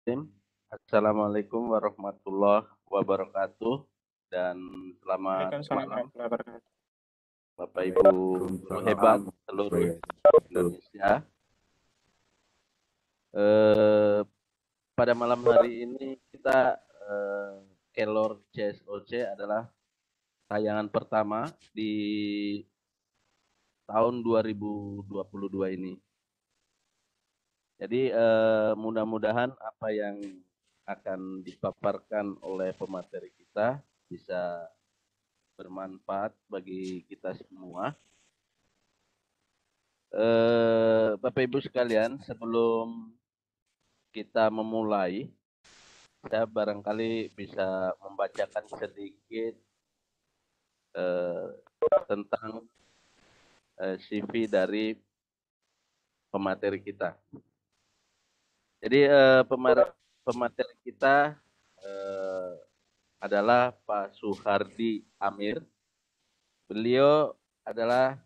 Assalamualaikum warahmatullahi wabarakatuh dan selamat Waalaikumsalam malam warahmatullahi wabarakatuh. Bapak Ibu guru hebat Waalaikumsalam seluruh warahmatullahi wabarakatuh. Indonesia. Eh, Pada malam hari ini kita Kelor CSOC adalah tayangan pertama di tahun 2022 ini. Jadi mudah-mudahan apa yang akan dipaparkan oleh pemateri kita bisa bermanfaat bagi kita semua. Bapak Ibu sekalian, sebelum kita memulai, saya barangkali bisa membacakan sedikit eh, tentang CV dari pemateri kita. Jadi pemateri kita adalah Pak Suhardi Amir. Beliau adalah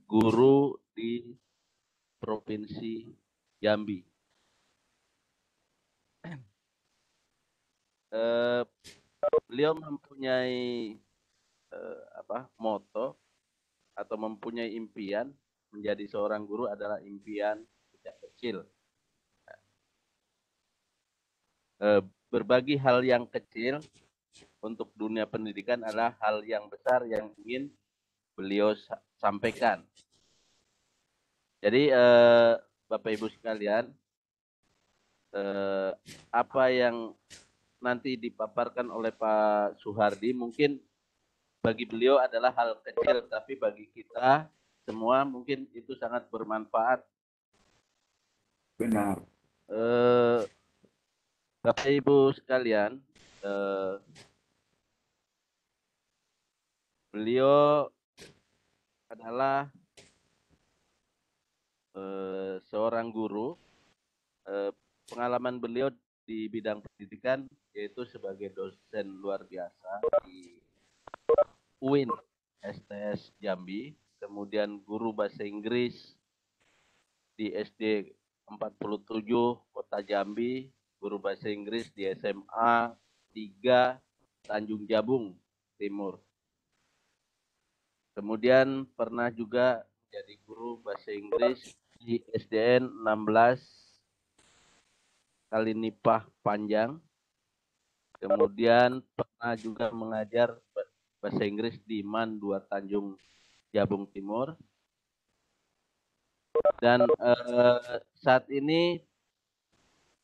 guru di Provinsi Jambi. Beliau mempunyai moto atau mempunyai impian menjadi seorang guru adalah impian sejak kecil. Berbagi hal yang kecil untuk dunia pendidikan adalah hal yang besar yang ingin beliau sampaikan. Jadi Bapak Ibu sekalian, apa yang nanti dipaparkan oleh Pak Suhardi mungkin bagi beliau adalah hal kecil, tapi bagi kita semua mungkin itu sangat bermanfaat. Benar. Bapak Ibu sekalian, beliau adalah seorang guru. Pengalaman beliau di bidang pendidikan yaitu sebagai dosen luar biasa di UIN STS Jambi, kemudian guru bahasa Inggris di SD 47 Kota Jambi, guru bahasa Inggris di SMA 3 Tanjung Jabung Timur. Kemudian pernah juga menjadi guru bahasa Inggris di SDN 16 Kalinipah Panjang. Kemudian pernah juga mengajar bahasa Inggris di MAN 2 Tanjung Jabung Timur. Dan saat ini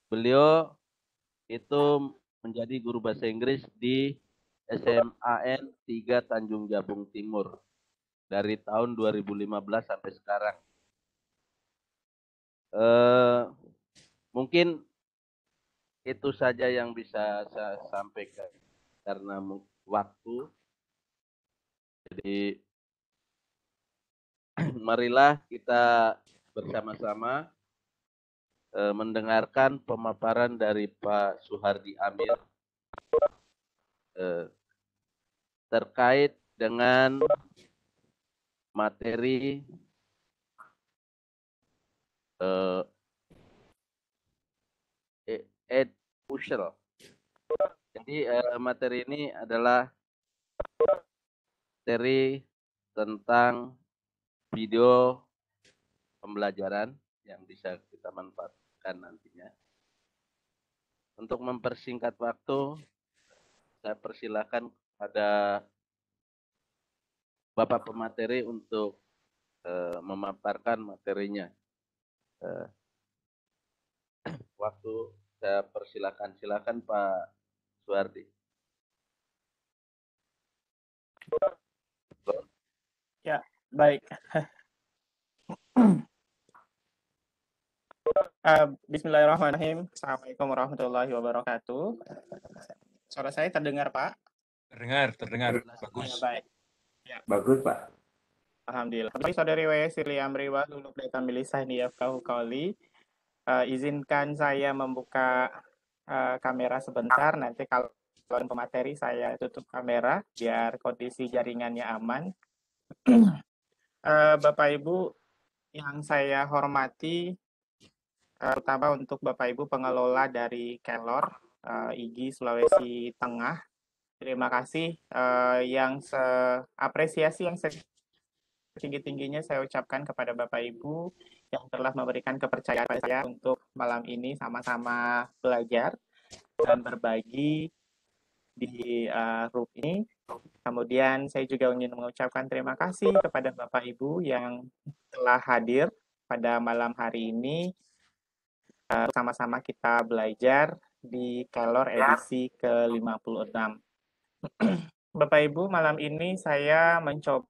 beliau itu menjadi guru bahasa Inggris di SMAN 3 Tanjung Jabung Timur dari tahun 2015 sampai sekarang. Mungkin itu saja yang bisa saya sampaikan karena waktu. Jadi marilah kita bersama-sama mendengarkan pemaparan dari Pak Suhardi Amir terkait dengan materi Ed Pushel. Jadi materi ini adalah materi tentang video pembelajaran yang bisa kita manfaatkan nantinya. Untuk mempersingkat waktu, saya persilakan pada Bapak pemateri untuk memaparkan materinya. Waktu saya persilakan. Silakan Pak Suhardi. Ya, baik. Bismillahirrahmanirrahim. Assalamualaikum warahmatullahi wabarakatuh. Suara saya terdengar, Pak? Terdengar. Ya, Bagus. baik. Ya. Bagus, Pak. Alhamdulillah. Saudari W. Sirli Amriwa, luluk data milisah di Yafkahu Kauli. Izinkan saya membuka kamera sebentar. Nanti kalau pemateri saya tutup kamera biar kondisi jaringannya aman. Bapak Ibu yang saya hormati, terutama untuk Bapak Ibu pengelola dari Kelor, IGI Sulawesi Tengah. Terima kasih yang apresiasi yang setinggi-tingginya saya ucapkan kepada Bapak Ibu yang telah memberikan kepercayaan pada saya untuk malam ini sama-sama belajar dan berbagi di room ini. Kemudian saya juga ingin mengucapkan terima kasih kepada Bapak Ibu yang telah hadir pada malam hari ini. Sama-sama kita belajar di Kelor edisi ke-56. Bapak Ibu, malam ini saya mencoba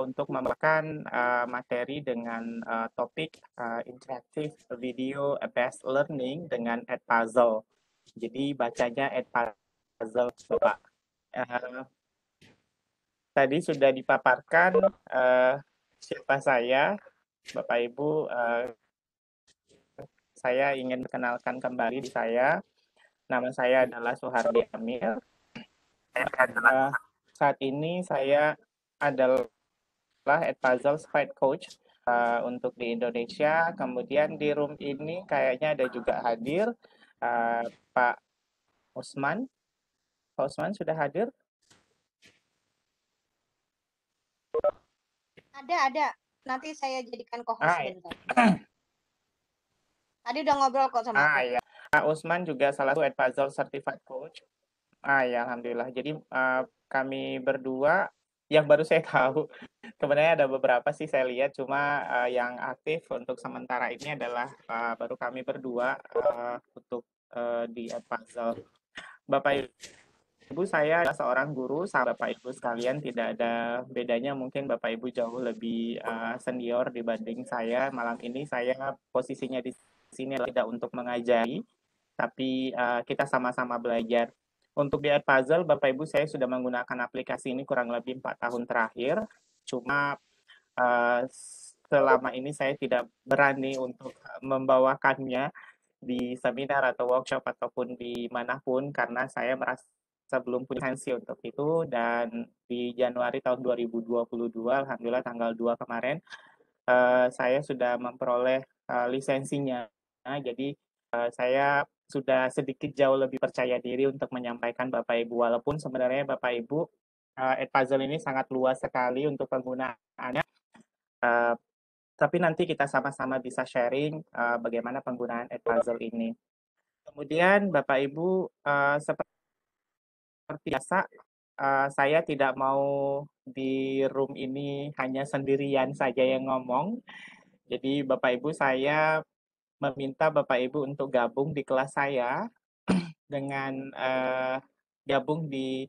untuk membawakan materi dengan topik interactive video based learning dengan Edpuzzle. Jadi bacanya Edpuzzle, Bapak. Tadi sudah dipaparkan siapa saya, Bapak Ibu. Saya ingin perkenalkan kembali di saya. Nama saya adalah Suhardi Amir. Saat ini saya adalah Edpuzzle Fight Coach untuk di Indonesia. Kemudian di room ini kayaknya ada juga hadir Pak Usman. Pak Usman sudah hadir? Ada. Nanti saya jadikan co-host bentar. Iya. Tadi udah ngobrol kok sama aku. Iya. Pak Usman juga salah satu Edpuzzle Certified Coach. Ya, alhamdulillah. Jadi kami berdua yang baru saya tahu, sebenarnya ada beberapa sih saya lihat, cuma yang aktif untuk sementara ini adalah baru kami berdua untuk di Edpuzzle. Bapak Ibu, saya adalah seorang guru, sama Bapak Ibu sekalian tidak ada bedanya, mungkin Bapak Ibu jauh lebih senior dibanding saya. Malam ini saya posisinya di sini tidak untuk mengajari, tapi kita sama-sama belajar. Untuk di Edpuzzle, Bapak Ibu, saya sudah menggunakan aplikasi ini kurang lebih 4 tahun terakhir. Cuma selama ini saya tidak berani untuk membawakannya di seminar atau workshop ataupun dimanapun karena saya merasa belum punya lisensi untuk itu. Dan di Januari tahun 2022, alhamdulillah tanggal 2 kemarin, saya sudah memperoleh lisensinya. Jadi saya sudah sedikit jauh lebih percaya diri untuk menyampaikan Bapak Ibu, walaupun sebenarnya Bapak Ibu Edpuzzle ini sangat luas sekali untuk penggunaannya, tapi nanti kita sama-sama bisa sharing bagaimana penggunaan Edpuzzle ini. Kemudian Bapak Ibu, seperti biasa, saya tidak mau di room ini hanya sendirian saja yang ngomong. Jadi Bapak Ibu, saya meminta Bapak Ibu untuk gabung di kelas saya dengan gabung di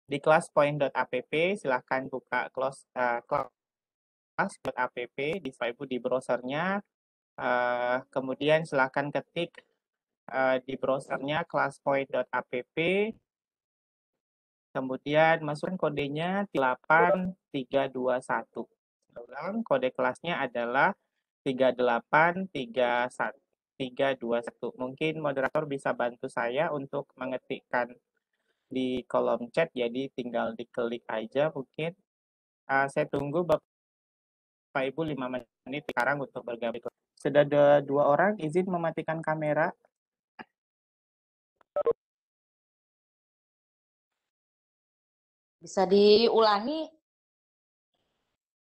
classpoint.app. Silahkan buka class.app di Bapak Ibu di browsernya. Kemudian silahkan ketik di browsernya classpoint.app. Kemudian masukkan kodenya 8321. Ulang, kode kelasnya adalah 38321. Mungkin moderator bisa bantu saya untuk mengetikkan di kolom chat, jadi tinggal diklik aja mungkin. Saya tunggu Bapak Ibu 5 menit sekarang untuk bergabung. Sudah ada 2 orang, izin mematikan kamera. Bisa diulangi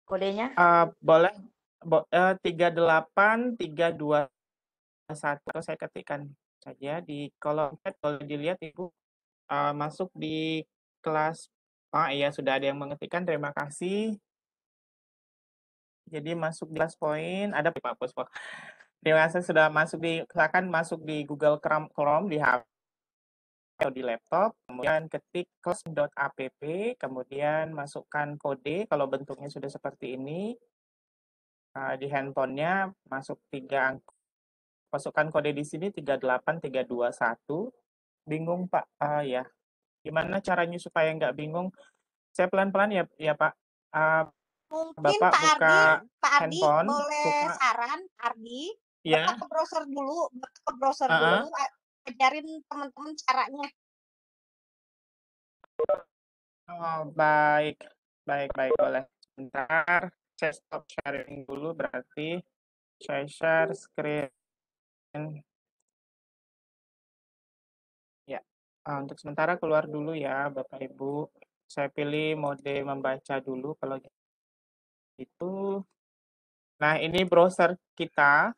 kodenya? Boleh. 38321 saya ketikkan saja di kolom chat. Kalau dilihat Ibu masuk di kelas. Iya, sudah ada yang mengetikkan, terima kasih. Jadi masuk di kelas poin, ada Pak Puspo. Terima kasih sudah masuk silakan masuk di Google Chrome di HP atau di laptop, kemudian ketik class.app, kemudian masukkan kode kalau bentuknya sudah seperti ini. Di handphonenya masuk 3 angka. Masukkan kode di sini 38321. Bingung Pak? Ya. Gimana caranya supaya nggak bingung? Saya pelan-pelan ya Pak. Mungkin Bapak Pak buka Ardi handphone, boleh saran, Ardi, ya. ke browser dulu, ajarin teman-teman caranya. Baik, boleh. Sebentar, saya stop sharing dulu berarti. Saya share screen. Ya, untuk sementara keluar dulu ya, Bapak Ibu. Saya pilih mode membaca dulu kalau gitu. Nah, ini browser kita.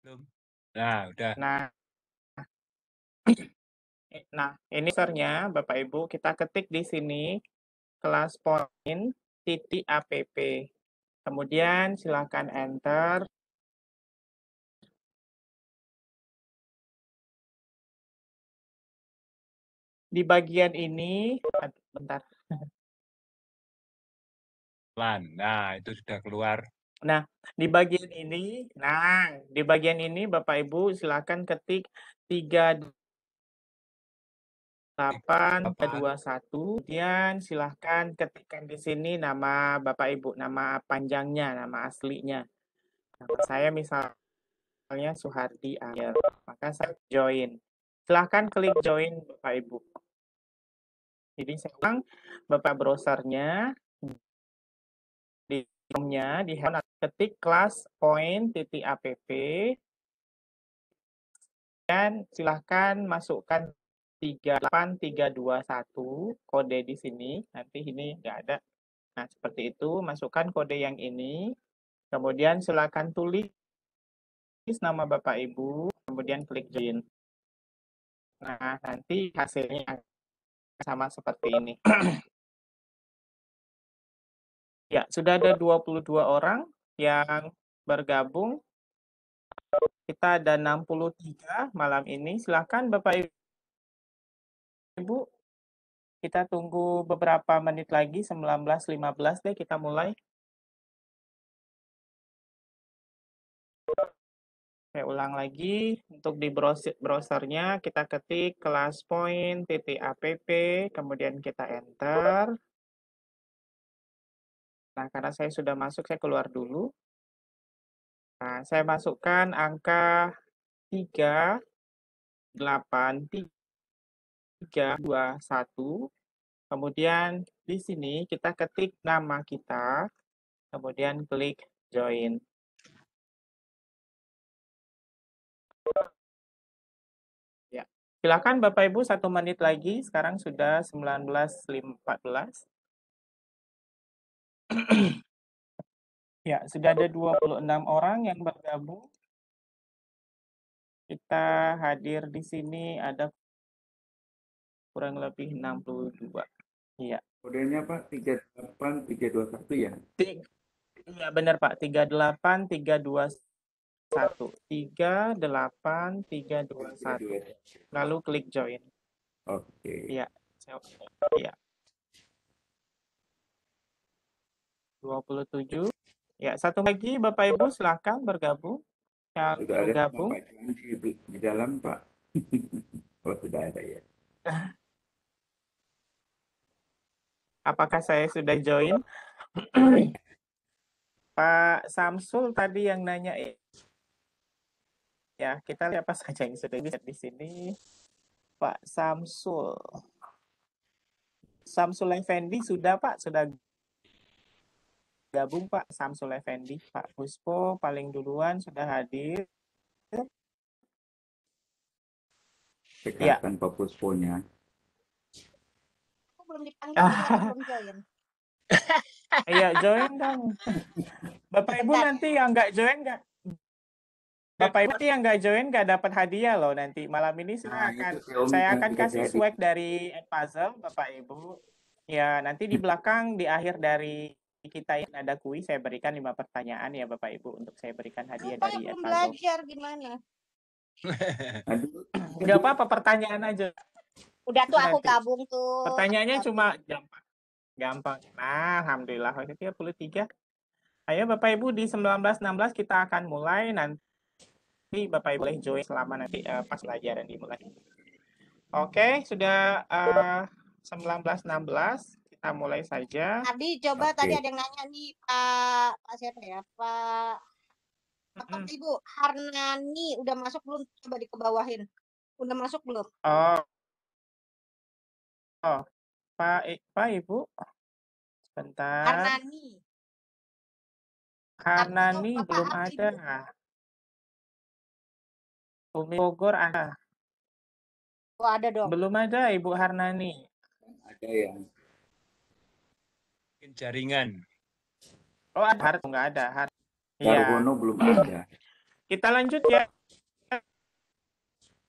Belum. Nah, udah. Nah, ini browsernya Bapak Ibu. Kita ketik di sini kelas point titik app. Kemudian silakan enter. Di bagian ini, bentar. Pelan. Nah, itu sudah keluar. Nah, di bagian ini Bapak Ibu silakan ketik 3821. Kemudian silahkan ketikkan di sini nama Bapak Ibu, nama panjangnya, nama aslinya. Nama saya misalnya Suhardi Akhir. Maka saya join. Silahkan klik join Bapak Ibu. Jadi saya ulang, Bapak browsernya di home-nya, di home ketik kelas point titik app dan silahkan masukkan 38321 kode di sini. Nanti ini nggak ada. Nah, seperti itu. Masukkan kode yang ini. Kemudian silakan tulis nama Bapak Ibu. Kemudian klik join. Nah, nanti hasilnya sama seperti ini. Ya, sudah ada 22 orang yang bergabung. Kita ada 63 malam ini. Silakan Bapak Ibu. Kita tunggu beberapa menit lagi, 19.15 deh kita mulai. Saya ulang lagi, untuk di browsernya kita ketik kelas point titik app, kemudian kita enter. Nah, karena saya sudah masuk, saya keluar dulu. Nah, saya masukkan angka 38321. Kemudian di sini kita ketik nama kita, kemudian klik join. Ya, silakan Bapak Ibu 1 menit lagi. Sekarang sudah 19.14. Ya, sudah ada 26 orang yang bergabung. Kita hadir di sini ada kurang lebih 62. Iya. Kodenya Pak 38321 ya? Iya benar Pak, 38321. 38321. Lalu klik join. Oke. Iya. Iya. 27. Ya, satu lagi Bapak Ibu silahkan bergabung. Yang Sudah ada bergabung. Pak di dalam Pak. Oh sudah ada ya. Apakah saya sudah join? Pak Samsul tadi yang nanya ya, kita lihat apa saja yang sudah di sini. Pak Samsul. Samsul Effendi sudah Pak, sudah gabung Pak Samsul Effendi. Pak Puspo paling duluan sudah hadir. Tekankan Pak Pusponya. Aku belum dipanggil, jadi aku belum join. Iya, join dong. Bapak Ibu nanti yang nggak join nggak? Bapak Ibu yang nggak join nggak dapat hadiah loh nanti. Malam ini saya akan kasih swag dari Puzzle, Bapak Ibu. Ya, nanti di belakang, di akhir dari kita ini ada kuis, saya berikan 5 pertanyaan ya Bapak Ibu untuk saya berikan hadiah Apa dari belum Puzzle. belajar gimana? Nggak apa-apa, pertanyaan aja. Udah tuh aku Nanti. gabung tuh. Pertanyaannya cuma gampang. Nah, alhamdulillah 33. Ayo Bapak Ibu di 19.16 kita akan mulai nanti Bapak Ibu boleh join selama nanti pas pelajaran dimulai. Oke, sudah 19.16 kita mulai saja. Tadi coba tadi ada yang nanya nih Pak siapa ya? Pak Ibu Harnani udah masuk belum? Coba dikebawahin. Udah masuk belum? Oh, Pak Ibu, sebentar. Harnani. Harnani Bapak belum atau ada. Ibu? Umi Bogor ada. Oh, ada dong. Belum ada Ibu Harnani. Ada yang Mungkin jaringan. Oh, ada. Harus nggak ada. Iya. Darwono belum ada. Kita lanjut ya.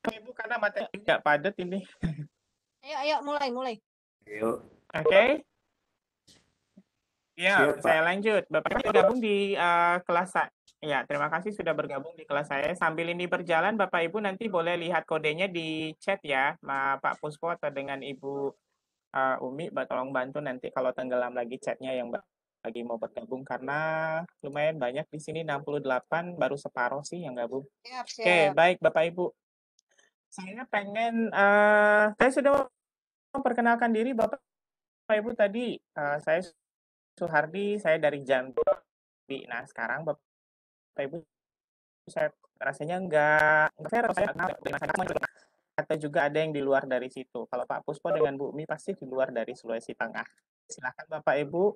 Ibu karena materi nggak padat ini. Ayo, mulai. Ayo, Oke. Ya, siap, Pak. saya lanjut. Bapak bergabung di kelas saya. Ya, terima kasih sudah bergabung di kelas saya. Sambil ini berjalan, Bapak Ibu nanti boleh lihat kodenya di chat ya, Pak Puspo atau dengan Ibu Umi. Tolong bantu nanti kalau tenggelam lagi chatnya yang lagi mau bergabung karena lumayan banyak di sini 68, baru separuh sih yang gabung. Siap. Oke, baik Bapak Ibu. Saya pengen, saya sudah memperkenalkan diri Bapak Ibu tadi. Saya Suhardi, saya dari Jambi. Nah, sekarang Bapak Ibu, saya rasanya enggak fair, saya atau juga ada yang di luar dari situ. Kalau Pak Puspo dengan Bu Umi pasti di luar dari Sulawesi Tengah. Silakan Bapak Ibu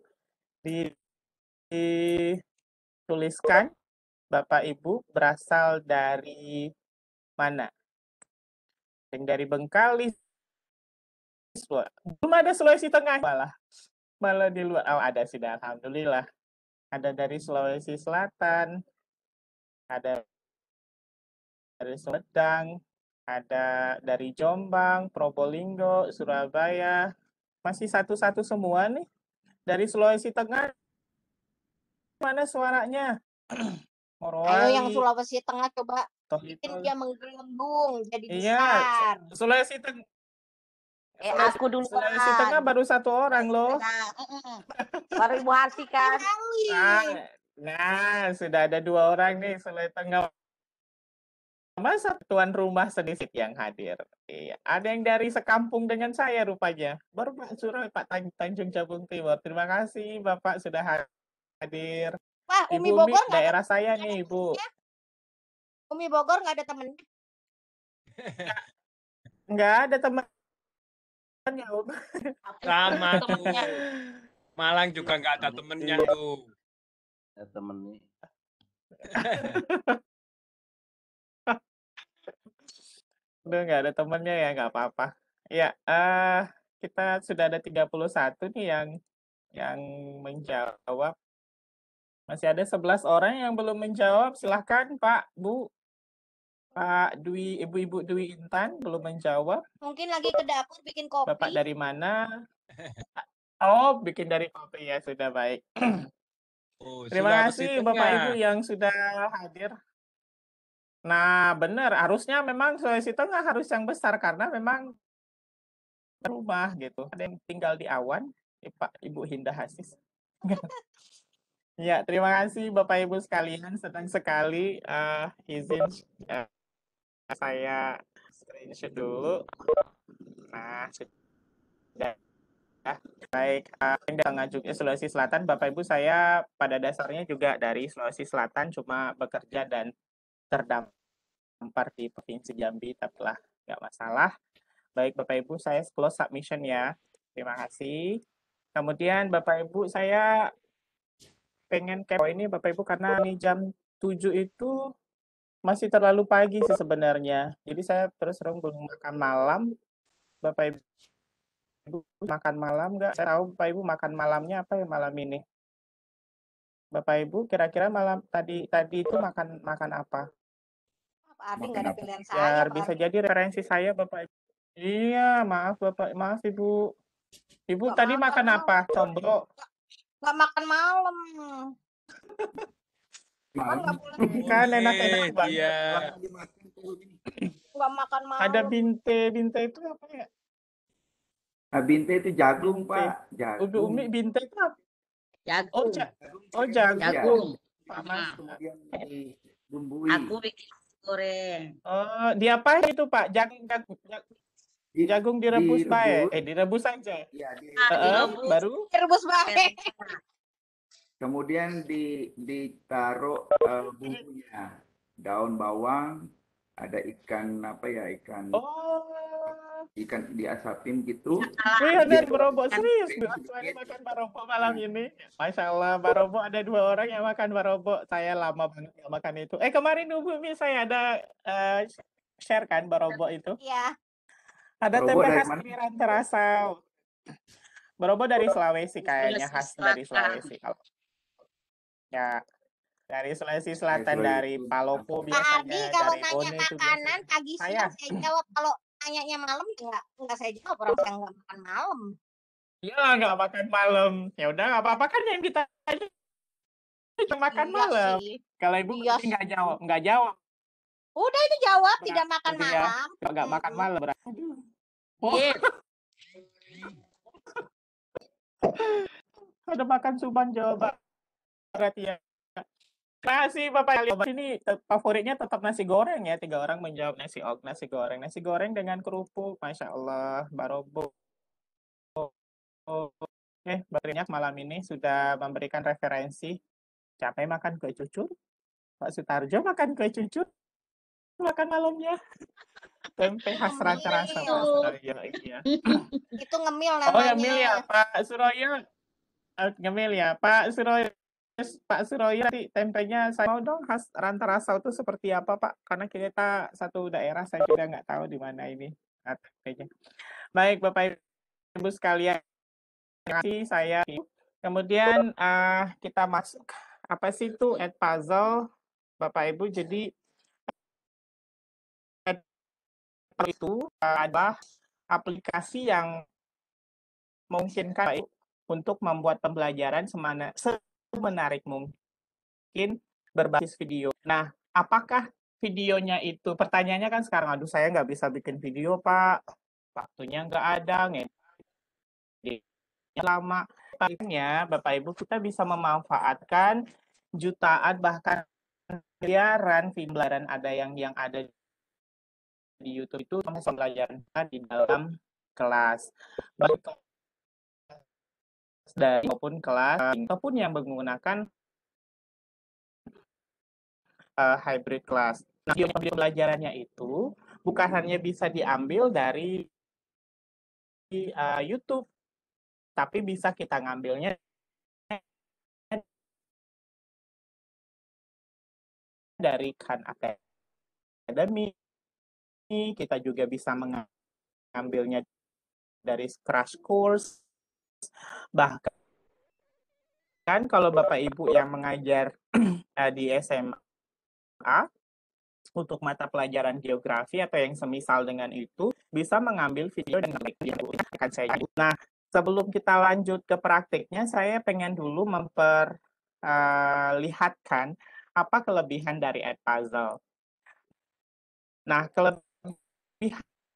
dituliskan Bapak Ibu berasal dari mana? Yang dari Bengkalis. Belum ada Sulawesi Tengah malah di luar. Oh, ada sudah, alhamdulillah. Ada dari Sulawesi Selatan, ada dari Sumedang, ada dari Jombang, Probolinggo, Surabaya. Masih satu-satu semua nih. Dari Sulawesi Tengah, mana suaranya? Ayo yang Morowali, Sulawesi Tengah coba bikin Tohito. dia menggelembung jadi Iya, besar. Sulawesi Tengah. Aku duluan. Sulawesi Tengah baru satu orang loh. Baru Ibu Harti kan. Nah, sudah ada 2 orang nih Sulawesi Tengah. Masa tuan rumah sedikit yang hadir. Iya, ada yang dari sekampung dengan saya rupanya. Baru Pak Surah, Pak Tanjung Jabung Timur. Terima kasih Bapak sudah hadir. Wah, Umi Ibu Bogor nggak daerah ada saya nih, Ibu. Umi Bogor nggak ada temennya. Nggak ada temannya, Om. Sama tuh. Malang juga nggak ada temennya tuh. Ya, temennya. Udah nggak ada temannya ya, nggak apa-apa. Ya, kita sudah ada 31 nih yang menjawab. Masih ada 11 orang yang belum menjawab. Silahkan Pak, Bu. Pak Dwi, Ibu Dwi Intan belum menjawab. Mungkin lagi ke dapur bikin kopi. Bapak dari mana? Oh, bikin dari kopi ya, sudah baik. Oh, Terima Sulawesi kasih Bapak Tengah. Ibu yang sudah hadir. Nah, benar, harusnya memang Sulawesi Tengah harus yang besar karena memang rumah gitu. Ada yang tinggal di awan, Pak Ibu Hinda Hasis. Ya, terima kasih Bapak Ibu sekalian, senang sekali izin saya screenshot dulu. Nah, sudah. Baik, yang ngajunya Sulawesi Selatan, Bapak Ibu saya pada dasarnya juga dari Sulawesi Selatan, cuma bekerja dan terdampar di Provinsi Jambi, tapi lah nggak masalah. Baik Bapak Ibu, saya close submission ya. Terima kasih. Kemudian Bapak Ibu saya pengen kepo ini Bapak Ibu karena ini jam 7 itu masih terlalu pagi sih sebenarnya. Jadi saya terus terang belum makan malam. Bapak Ibu makan malam nggak? Saya tahu Bapak Ibu makan malamnya apa ya malam ini? Bapak Ibu kira-kira malam tadi itu makan apa? Pak Ardi nggak ada pilihan Ya, saya. Pak bisa Ardi. jadi referensi saya Bapak Ibu. Iya, maaf Bapak, maaf Ibu. Ibu Nggak tadi makan makan apa? Combro. Nggak makan malam. Kan nggak boleh. Kan enak-enak banget. Iya. Nggak makan malam. Ada binte itu apa ya? Binte itu jagung, Binte. Pak. Ubi Jagung. Umi binte itu apa? Jagung. Jagung. Jagung. Pak Mas. Kemudian dibumbui. Aku bikin goreng. Oh, diapain itu Pak? Jagung direbus baik. Direbus aja. Iya, Direbus. Baru Rebus baik. kemudian ditaruh bumbunya. Daun bawang, ada ikan apa ya, ikan Oh, diasapin gitu. wih Dia dari Barobo Kan serius sedikit. Suani makan Barobo malam Nah, ini. Masya Allah, Barobo ada 2 orang yang makan Barobo. Saya lama banget nggak makan itu. Kemarin Bumi saya ada share kan Barobo itu. Iya. Ada Barobo tempe dari khas mana? Piran Terasau. Barobo dari Sulawesi kayaknya, Sulawesi khas dari Selatan. Sulawesi kalau ya. Dari Sulawesi Dari Selatan, Sulawesi dari Selatan. Palopo Pak Adi biasanya, kalau dari nanya Bone itu makanan biasanya. pagi Saya, siang saya jawab, kalau nanyanya malam ya nggak saya jawab, orang saya nggak makan malam. ya nggak makan malam. Ya udah nggak apa-apa kan yang kita cuma makan Iya malam. sih. Kalau Ibu Iya berarti nggak sih. jawab, nggak jawab Udah itu jawab tidak makan berarti ya. malam. Kalau nggak makan malam berarti. Oh, Iya. ada makan Subang Jawa Barat ya. Nasi Bapak lihat ini favoritnya tetap nasi goreng ya. 3 orang menjawab nasi goreng. Nasi goreng dengan kerupuk, Masya Allah, Barobo. Banyak malam ini sudah memberikan referensi. Capek makan kue cucur. Pak Sutarjo makan kue cucur. Makan malamnya. Tempe khas Ranca Rasa Pak Sutarjo. Iya. Itu ngemil Oh, namanya. ngemil ya Pak Suroyo. Ngemil ya Pak Suroyo. Pak Suroyo, nanti tempenya saya mau dong khas Ranca Rasa itu seperti apa Pak? Karena kita satu daerah, saya juga nggak tahu di mana ini tempenya. Baik Bapak Ibu sekalian, terima kasih saya. Kemudian kita masuk apa sih itu Edpuzzle Bapak Ibu. Jadi itu adalah aplikasi yang memungkinkan untuk membuat pembelajaran semenarik mungkin berbasis video. Nah, apakah videonya itu, pertanyaannya kan sekarang, aduh saya nggak bisa bikin video Pak, waktunya nggak ada, lama. Pastinya Bapak Ibu kita bisa memanfaatkan jutaan bahkan miliaran video pembelajaran ada yang ada di YouTube itu pembelajaran di dalam kelas, baik dari maupun kelas ataupun yang menggunakan hybrid class. Nah, video pembelajarannya itu bukan hanya bisa diambil dari YouTube, tapi bisa kita ngambilnya dari Khan Academy. Kita juga bisa mengambilnya dari Crash Course. Bahkan kalau Bapak Ibu yang mengajar di SMA untuk mata pelajaran geografi atau yang semisal dengan itu, bisa mengambil video dan akan saya. Nah, sebelum kita lanjut ke praktiknya, saya pengen dulu memperlihatkan apa kelebihan dari Edpuzzle. Nah, kelebihan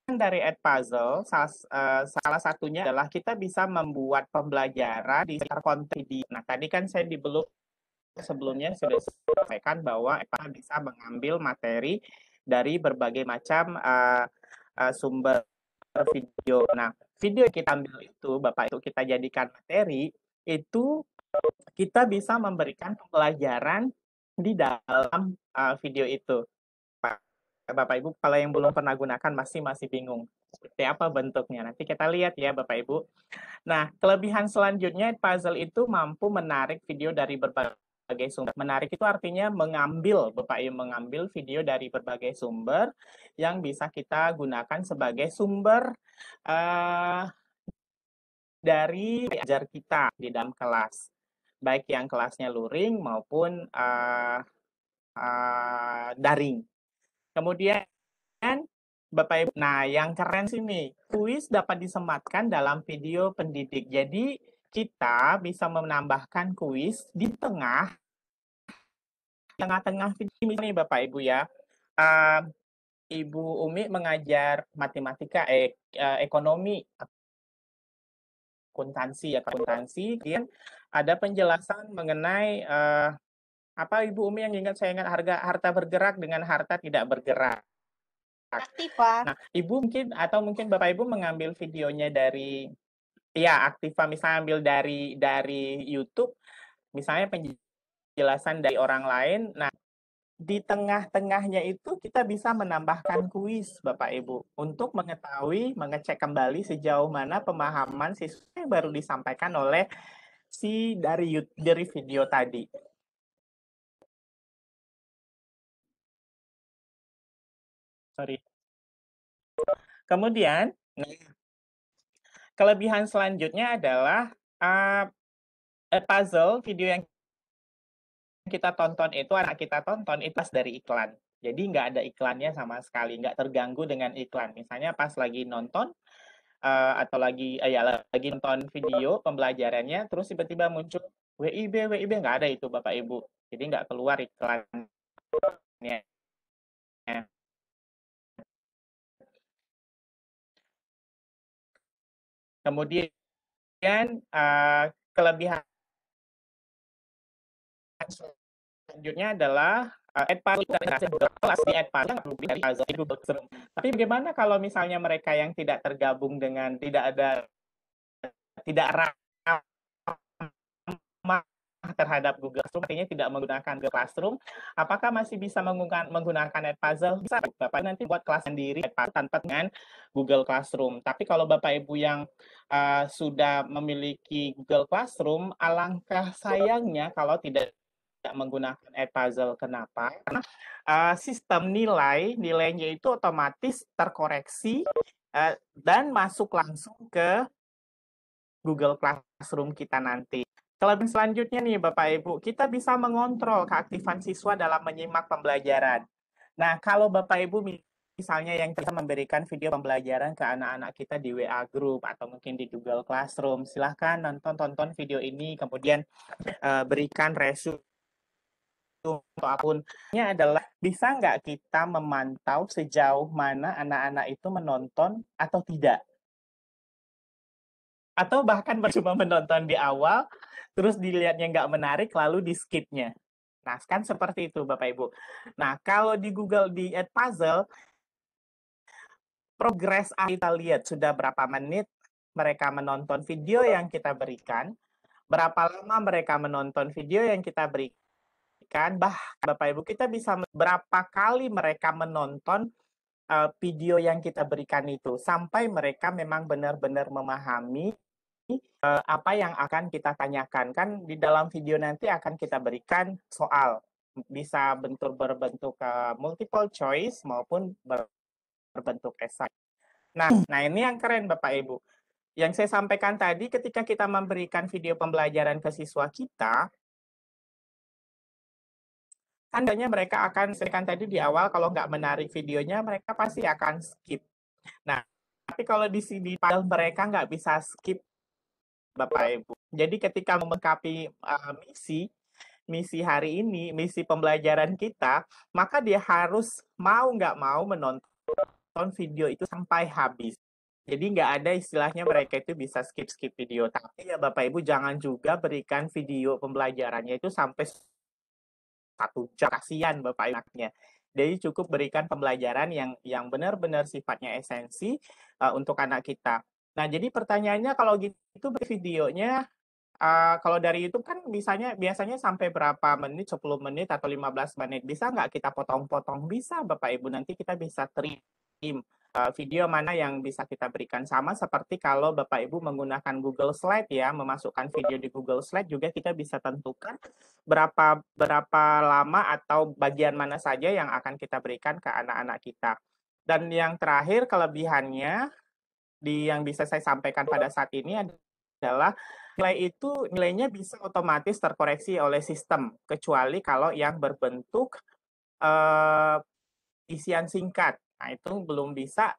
dari Edpuzzle salah satunya adalah kita bisa membuat pembelajaran di sekitar konten video. Nah, tadi kan saya sebelumnya sudah sampaikan bahwa Edpuzzle bisa mengambil materi dari berbagai macam sumber video. Nah, video yang kita ambil itu, Bapak itu kita jadikan materi, itu kita bisa memberikan pembelajaran di dalam video itu. Bapak Ibu, kalau yang belum pernah gunakan masih bingung seperti apa bentuknya. Nanti kita lihat ya Bapak Ibu. Nah, kelebihan selanjutnya Edpuzzle itu mampu menarik video dari berbagai sumber. Menarik itu artinya mengambil, Bapak Ibu, mengambil video dari berbagai sumber yang bisa kita gunakan sebagai sumber dari ajar kita di dalam kelas. Baik yang kelasnya luring maupun daring. Kemudian Bapak Ibu, nah yang keren sini, kuis dapat disematkan dalam video pendidik. Jadi kita bisa menambahkan kuis di tengah-tengah video ini Bapak Ibu ya. Ibu Umi mengajar matematika, ekonomi, akuntansi, kemudian ada penjelasan mengenai apa Ibu Umi yang saya ingat, harta bergerak dengan harta tidak bergerak. Aktiva. Nah, Ibu mungkin Bapak Ibu mengambil videonya dari Aktiva, misalnya ambil dari YouTube, misalnya penjelasan dari orang lain. Nah, di tengah-tengahnya itu kita bisa menambahkan kuis Bapak Ibu untuk mengetahui, mengecek kembali sejauh mana pemahaman siswa yang baru disampaikan oleh dari video tadi. Sorry. Kemudian, kelebihan selanjutnya adalah puzzle video yang kita tonton itu, anak kita tonton itu pas dari iklan. Jadi nggak ada iklannya sama sekali, nggak terganggu dengan iklan. Misalnya pas lagi nonton atau lagi nonton video pembelajarannya, terus tiba-tiba muncul WIB nggak ada itu Bapak Ibu. Jadi nggak keluar iklannya. Kemudian kelebihan selanjutnya adalah di Google Classroom. Tapi bagaimana kalau misalnya mereka yang tidak tergabung dengan tidak ramah terhadap Google Classroom, artinya tidak menggunakan Google Classroom, apakah masih bisa menggunakan Edpuzzle? Bisa, Bapak nanti buat kelas sendiri tanpa dengan Google Classroom. Tapi kalau Bapak Ibu yang sudah memiliki Google Classroom, alangkah sayangnya kalau tidak menggunakan Edpuzzle. Kenapa? Karena sistem nilainya itu otomatis terkoreksi dan masuk langsung ke Google Classroom kita nanti. Kelebihan selanjutnya nih Bapak Ibu, kita bisa mengontrol keaktifan siswa dalam menyimak pembelajaran. Nah, kalau Bapak Ibu misalnya yang kita memberikan video pembelajaran ke anak-anak kita di WA Group atau mungkin di Google Classroom, silahkan tonton video ini, kemudian berikan resume apapun. Ini adalah bisa nggak kita memantau sejauh mana anak-anak itu menonton atau tidak? Atau bahkan cuma menonton di awal, terus dilihatnya nggak menarik, lalu di-skip-nya. Nah, kan seperti itu Bapak Ibu. Nah, kalau di Google, di Edpuzzle, progres kita lihat sudah berapa menit mereka menonton video yang kita berikan, berapa lama mereka menonton video yang kita berikan, Bapak Ibu, kita bisa berapa kali mereka menonton video yang kita berikan itu, sampai mereka memang benar-benar memahami apa yang akan kita tanyakan. Kan di dalam video nanti akan kita berikan soal, bisa berbentuk multiple choice maupun berbentuk esai. Nah ini yang keren Bapak Ibu. Yang saya sampaikan tadi, ketika kita memberikan video pembelajaran ke siswa kita, tandanya mereka akan, saya tadi di awal, kalau nggak menarik videonya, mereka pasti akan skip. Nah, tapi kalau di sini mereka nggak bisa skip Bapak Ibu. Jadi ketika melengkapi misi hari ini, misi pembelajaran kita, maka dia harus mau nggak mau menonton video itu sampai habis. Jadi nggak ada istilahnya mereka itu bisa skip video. Tapi ya Bapak Ibu jangan juga berikan video pembelajarannya itu sampai 1 jam. Kasihan Bapak Ibu-nya. Jadi cukup berikan pembelajaran yang benar-benar sifatnya esensi untuk anak kita. Nah, jadi pertanyaannya kalau gitu videonya, kalau dari YouTube kan biasanya sampai berapa menit, 10 menit atau 15 menit. Bisa nggak kita potong-potong? Bisa Bapak Ibu, nanti kita bisa trim video mana yang bisa kita berikan. Sama seperti kalau Bapak Ibu menggunakan Google Slide ya, memasukkan video di Google Slide juga kita bisa tentukan berapa lama atau bagian mana saja yang akan kita berikan ke anak-anak kita. Dan yang terakhir kelebihannya yang bisa saya sampaikan pada saat ini adalah nilainya bisa otomatis terkoreksi oleh sistem, kecuali kalau yang berbentuk isian singkat. Nah, itu belum bisa,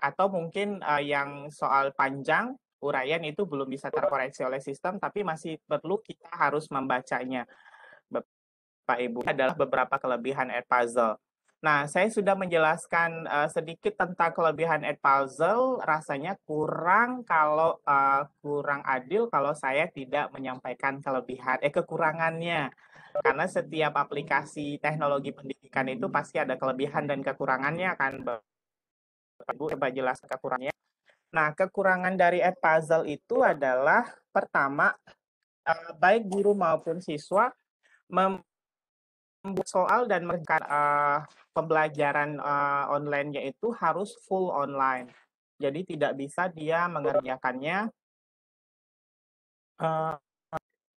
atau mungkin yang soal panjang uraian itu belum bisa terkoreksi oleh sistem, tapi masih perlu kita harus membacanya. Bapak Ibu, adalah beberapa kelebihan Edpuzzle. Nah, saya sudah menjelaskan sedikit tentang kelebihan Edpuzzle. Rasanya kurang adil kalau saya tidak menyampaikan kekurangannya. Karena setiap aplikasi teknologi pendidikan itu pasti ada kelebihan dan kekurangannya kan, Bapak Ibu. Coba jelaskan kekurangannya. Nah, kekurangan dari Edpuzzle itu adalah pertama, baik guru maupun siswa membuat soal dan mengerjakan pembelajaran online-nya itu harus full online. Jadi tidak bisa dia mengerjakannya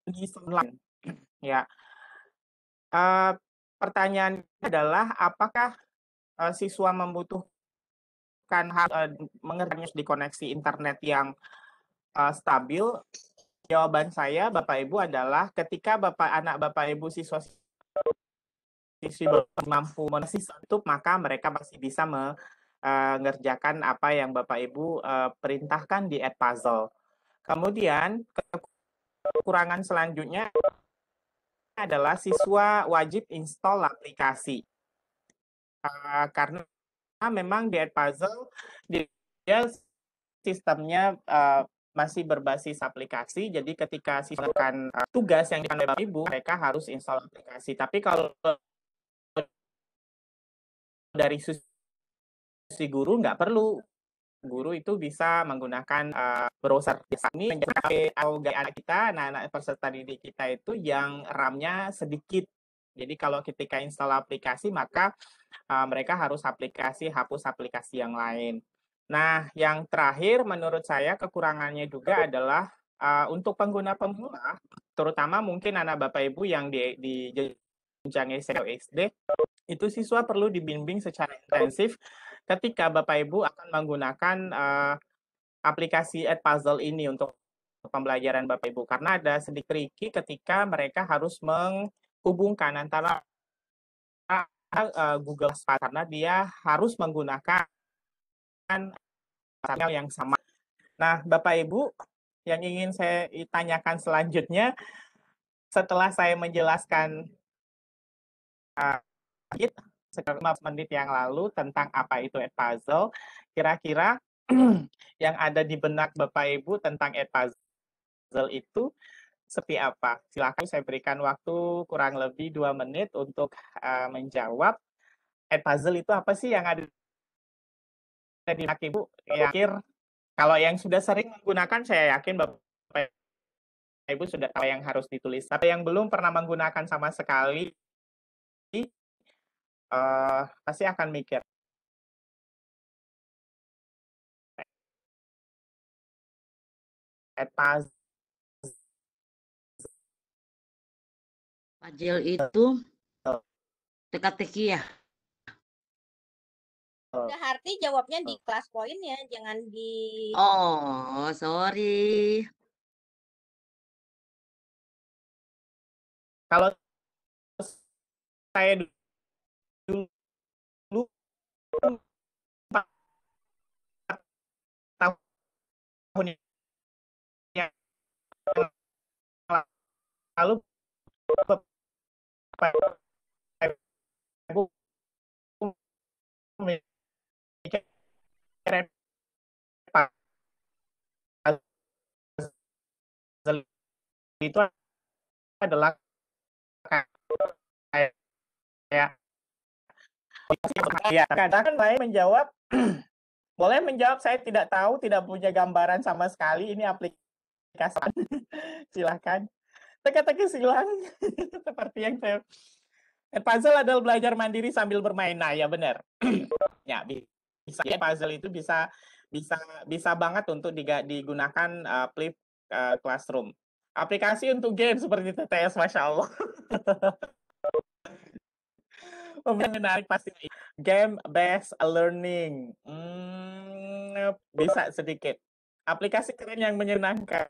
di online. Ya, pertanyaannya adalah apakah siswa membutuhkan mengerjakannya di koneksi internet yang stabil? Jawaban saya, Bapak Ibu, adalah ketika anak Bapak Ibu siswi mampu menesis YouTube, maka mereka masih bisa mengerjakan apa yang Bapak Ibu perintahkan di Edpuzzle. Kemudian kekurangan selanjutnya adalah siswa wajib install aplikasi. Karena memang di Edpuzzle dia sistemnya masih berbasis aplikasi, jadi ketika siswa akan tugas yang diberikan oleh Bapak Ibu, mereka harus install aplikasi. Tapi kalau dari sisi guru nggak perlu, guru itu bisa menggunakan browser. Ini menjadi anak kita, anak-anak peserta didik kita itu yang RAM-nya sedikit. Jadi kalau ketika install aplikasi, maka mereka harus hapus aplikasi yang lain. Nah, yang terakhir menurut saya kekurangannya juga adalah untuk pengguna pemula, terutama mungkin anak Bapak Ibu yang di jenjang SD, itu siswa perlu dibimbing secara intensif ketika Bapak Ibu akan menggunakan aplikasi Edpuzzle ini untuk pembelajaran Bapak Ibu. Karena ada sedikit tricky ketika mereka harus menghubungkan antara Google Spark, karena dia harus menggunakan channel yang sama. Nah, Bapak Ibu, yang ingin saya tanyakan selanjutnya, setelah saya menjelaskan sekitar 15 menit yang lalu tentang apa itu Edpuzzle, kira-kira yang ada di benak Bapak Ibu tentang Edpuzzle itu seperti apa? Silakan saya berikan waktu kurang lebih 2 menit untuk menjawab. Edpuzzle itu apa sih yang ada di benak Ibu? Kalau yang sudah sering menggunakan, saya yakin Bapak Ibu sudah tahu yang harus ditulis. Tapi yang belum pernah menggunakan sama sekali, pasti akan mikir. Edpuzzle itu teka-teki ya. Udah Harti jawabnya di kelas poin ya, jangan di. Oh, sorry. Kalau saya dulu tahun yang lalu Ibu mikir itu adalah kayak ya, kadang kan saya menjawab boleh menjawab saya tidak tahu, tidak punya gambaran sama sekali, ini aplikasi. Silahkan teka-teki silang. Seperti yang saya Edpuzzle adalah belajar mandiri sambil bermain. Nah, ya benar. Ya, bisa puzzle itu bisa banget untuk digunakan Flip Classroom. Aplikasi untuk game seperti TTS, Masya Allah. Menarik pasti. Game based learning. Bisa sedikit. Aplikasi keren yang menyenangkan.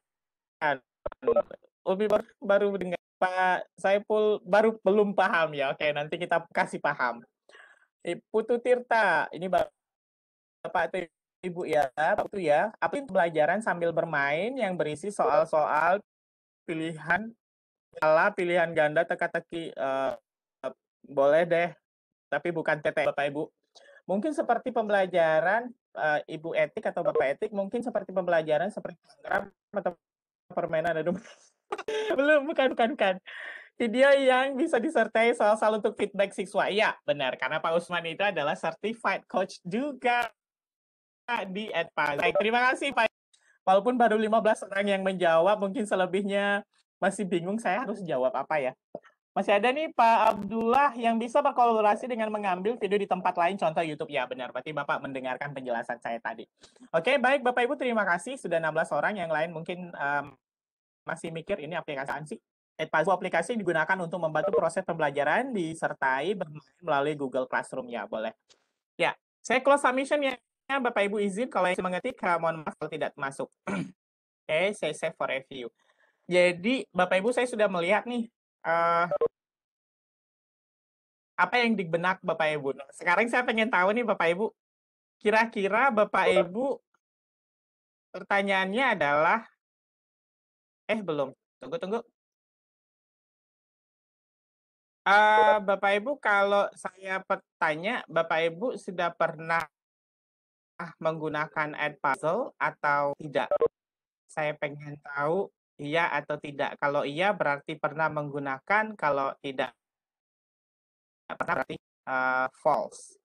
Umi baru dengar. Pak Saiful belum paham ya. Oke, nanti kita kasih paham. Putu Tirta, ini Bapak atau Ibu ya, itu ya. Apa itu pelajaran sambil bermain yang berisi soal-soal pilihan ganda, teka-teki, boleh deh, tapi bukan TT Bapak Ibu. Mungkin seperti pembelajaran Ibu Etik atau Bapak Etik, mungkin seperti pembelajaran seperti program atau permainan ada belum, bukan. Video yang bisa disertai soal-soal untuk feedback siswa. Iya, benar. Karena Pak Usman itu adalah certified coach juga di Edpuzzle. Baik, terima kasih Pak. Walaupun baru 15 orang yang menjawab, mungkin selebihnya masih bingung saya harus jawab apa ya. Masih ada nih Pak Abdullah yang bisa berkolaborasi dengan mengambil video di tempat lain, contoh YouTube. Ya benar, berarti Bapak mendengarkan penjelasan saya tadi. Oke, baik Bapak Ibu, terima kasih. Sudah 16 orang, yang lain mungkin masih mikir ini aplikasi apaan sih? Edpuzzle aplikasi digunakan untuk membantu proses pembelajaran disertai bermain melalui Google Classroom. Ya, boleh. Ya, saya close submission ya. Bapak Ibu izin kalau yang mengetik, mohon maaf kalau tidak masuk. Oke, saya save for review. Jadi, Bapak Ibu saya sudah melihat nih apa yang di benak Bapak Ibu. Nah, sekarang saya pengen tahu nih Bapak Ibu, kira-kira Bapak Ibu pertanyaannya adalah, belum, tunggu. Bapak Ibu kalau saya bertanya, Bapak Ibu sudah pernah menggunakan Edpuzzle atau tidak? Saya pengen tahu iya atau tidak. Kalau iya berarti pernah menggunakan, kalau tidak pernah berarti false.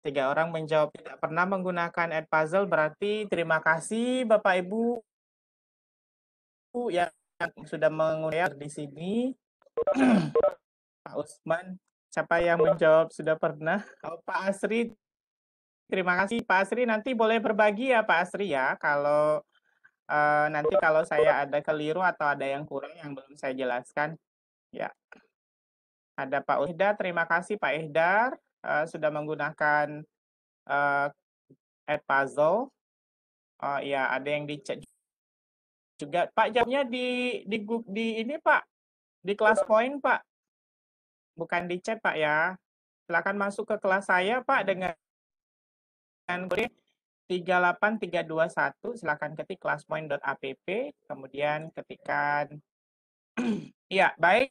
3 orang menjawab tidak pernah menggunakan Edpuzzle, berarti terima kasih Bapak Ibu yang sudah menguliah di sini. Pak Usman, siapa yang menjawab sudah pernah? Oh, Pak Asri, terima kasih Pak Asri. Nanti boleh berbagi ya Pak Asri ya. Kalau nanti kalau saya ada keliru atau ada yang kurang yang belum saya jelaskan, ya. Ada Pak Uhdar, terima kasih Pak Ihdar sudah menggunakan Edpuzzle. Oh ya, ada yang di chat juga. Pak, jamnya di ini Pak, di kelas point Pak, bukan di chat Pak ya. Silakan masuk ke kelas saya Pak dengan kode 38321. Silakan ketik classpoint.app, kemudian ketikkan. Ya, baik.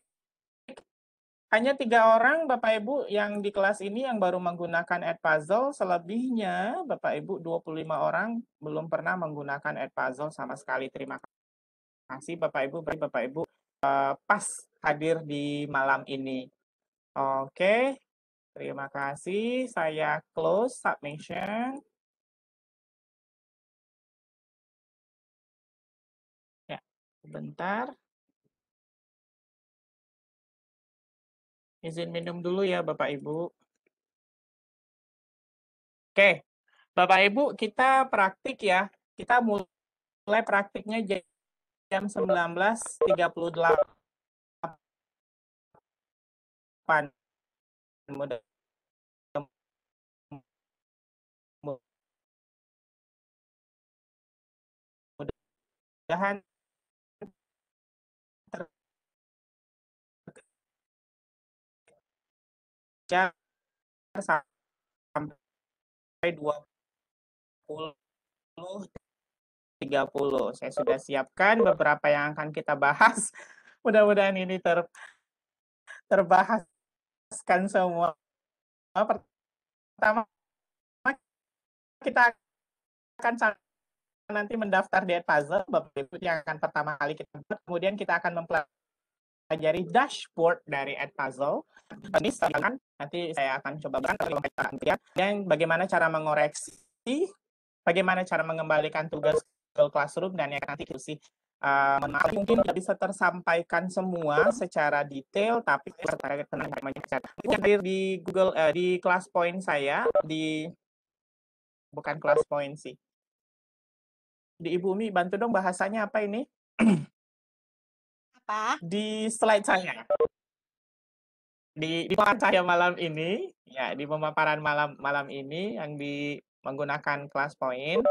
Hanya 3 orang Bapak Ibu yang di kelas ini yang baru menggunakan Edpuzzle. Selebihnya Bapak Ibu 25 orang belum pernah menggunakan Edpuzzle sama sekali. Terima kasih Bapak Ibu. Bapak Ibu pas hadir di malam ini. Oke, terima kasih. Saya close submission. Ya, sebentar. Izin minum dulu ya Bapak Ibu. Oke, Bapak Ibu kita praktik ya. Kita mulai praktiknya jam 19.38. Mudah-mudahan terkejar sampai 20.30. Saya sudah siapkan beberapa yang akan kita bahas. Mudah-mudahan ini terbahaskan semua. Pertama, kita akan nanti mendaftar di Edpuzzle, Bapak Ibu yang akan pertama kali kita buat. Kemudian kita akan mempelajari dashboard dari Edpuzzle. Ini nanti saya akan coba dan bagaimana cara mengoreksi, bagaimana cara mengembalikan tugas Google Classroom, dan yang nanti diskusi. Mungkin tidak bisa tersampaikan semua secara detail, tapi hadir di Google di kelas point saya, di bukan kelas point sih. Di Ibu Umi, bantu dong bahasanya apa ini? Apa? Di slide saya. Di pemaparan saya malam ini, ya di pemaparan malam ini yang menggunakan kelas point.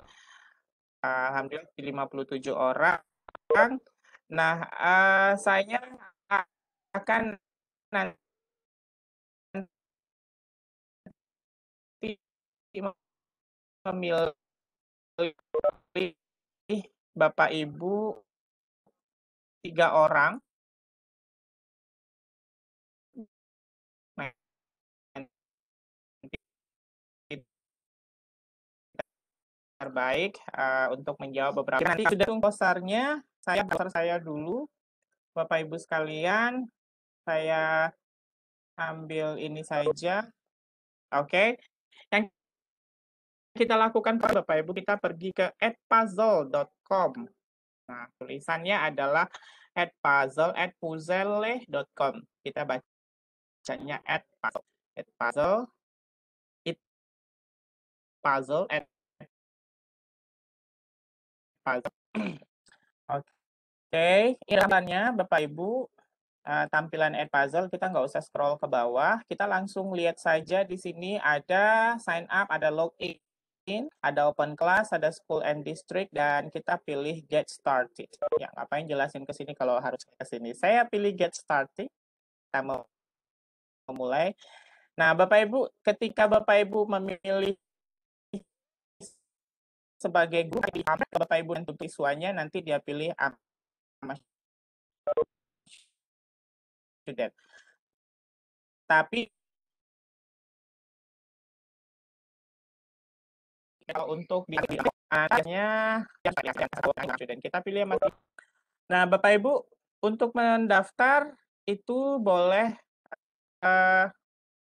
Alhamdulillah di 57 orang. Nah, saya akan nanti memilih Bapak Ibu 3 orang. Terbaik untuk menjawab beberapa. Nanti sudah posternya, saya dulu, Bapak Ibu sekalian, saya ambil ini saja. Oke, yang kita lakukan Bapak Ibu, kita pergi ke edpuzzle.com. Nah, tulisannya adalah @puzzle@puzzle.com. Kita bacanya @puzzle. @puzzle it puzzle @puzzle. Oke, ini tampilannya Bapak Ibu. Tampilan @puzzle kita nggak usah scroll ke bawah, kita langsung lihat saja di sini ada sign up, ada login, ada open class, ada school and district, dan kita pilih get started. Ya, ngapain jelasin ke sini kalau harus ke sini. Saya pilih get started. Kita mau memulai. Nah, Bapak Ibu, ketika Bapak Ibu memilih sebagai guru, Bapak Ibu untuk siswanya nanti dia pilih student. Tapi kalau untuk di dan kita pilih yang Nah, Bapak Ibu, untuk mendaftar itu boleh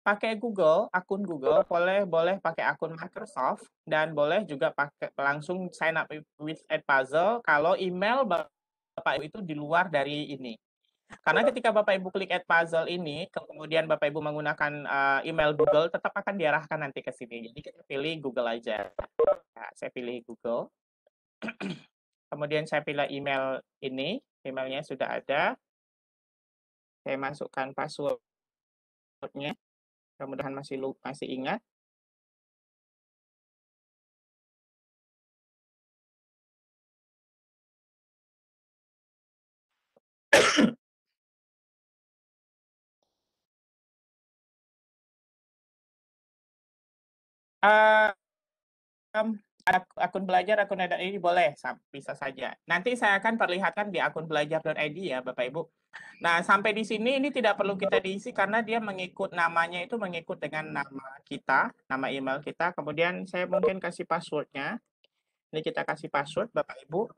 pakai Google, akun Google, boleh pakai akun Microsoft, dan boleh juga pakai langsung sign up with @puzzle kalau email Bapak Ibu itu di luar dari ini. Karena ketika Bapak Ibu klik @puzzle ini, kemudian Bapak Ibu menggunakan email Google, tetap akan diarahkan nanti ke sini. Jadi kita pilih Google aja. Nah, saya pilih Google. Kemudian saya pilih email ini, emailnya sudah ada. Saya masukkan passwordnya. Mudah-mudahan masih ingat. Akun belajar, akun ini boleh, bisa saja. Nanti saya akan perlihatkan di akun belajar.id ya, Bapak Ibu. Nah, sampai di sini ini tidak perlu kita diisi karena dia namanya itu mengikut dengan nama kita, nama email kita. Kemudian saya mungkin kasih passwordnya. Ini kita kasih password, Bapak Ibu.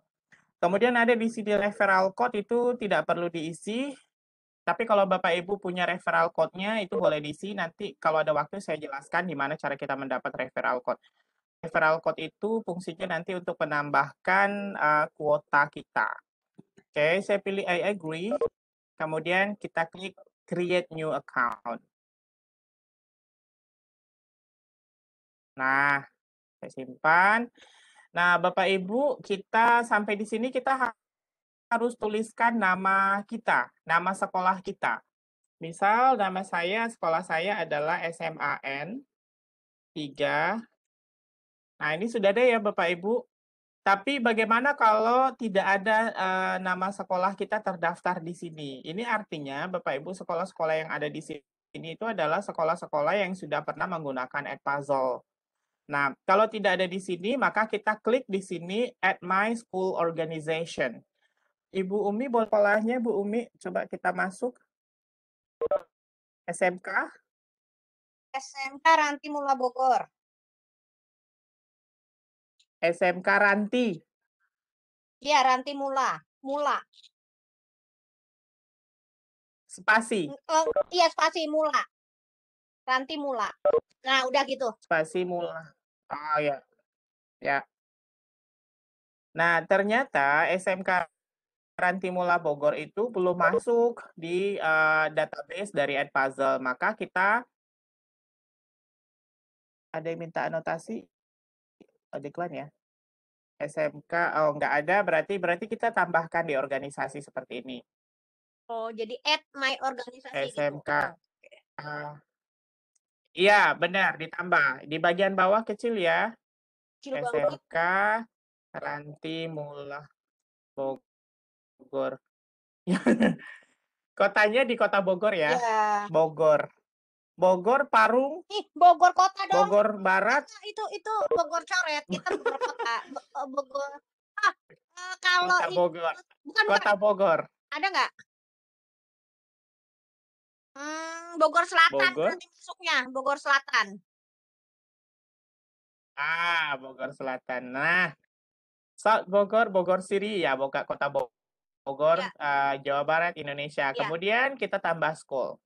Kemudian ada di sini referral code, itu tidak perlu diisi. Tapi kalau Bapak Ibu punya referral code-nya itu boleh diisi. Nanti kalau ada waktu saya jelaskan gimana cara kita mendapat referral code. Referral code itu fungsinya nanti untuk menambahkan kuota kita. Oke, saya pilih I agree. Kemudian kita klik create new account. Nah, saya simpan. Nah, Bapak Ibu, kita sampai di sini kita harus tuliskan nama kita, nama sekolah kita. Misal nama saya, sekolah saya adalah SMAN 3. Nah, ini sudah ada ya Bapak Ibu. Tapi bagaimana kalau tidak ada nama sekolah kita terdaftar di sini? Ini artinya Bapak Ibu sekolah-sekolah yang ada di sini itu adalah sekolah-sekolah yang sudah pernah menggunakan @puzzle. Nah, kalau tidak ada di sini, maka kita klik di sini Add My School Organization. Ibu Umi, boleh sekolahnya Bu Umi, coba kita masuk. SMK? SMK Ranti Mula Bogor. SMK Ranti. Iya, Ranti Mula. Spasi. Iya, spasi Mula. Ranti Mula. Nah, udah gitu. Spasi Mula. Oh ya. Ya. Nah, ternyata SMK Ranti Mula Bogor itu belum masuk di database dari @puzzle. Maka kita ada yang minta anotasi. Decline ya. SMK, oh nggak ada, berarti kita tambahkan di organisasi seperti ini. Oh, jadi add my organisasi SMK. gitu. Iya, benar, ditambah. Di bagian bawah kecil ya. Kecil SMK Ranti Mula Bogor. Kotanya di Kota Bogor ya. Ya. Bogor. Bogor Parung. Bogor kota dong. Bogor Barat. Itu Bogor coret. Kita Bogor kota. Bogor. Kalau Kota Bogor. Bukan. Kota Bogor. Ada nggak? Bogor Selatan. Bogor. Nanti masuknya Bogor Selatan. Bogor Selatan. Nah, South Bogor, Bogor City ya, Kota Bogor, ya. Jawa Barat, Indonesia. Ya. Kemudian kita tambah school.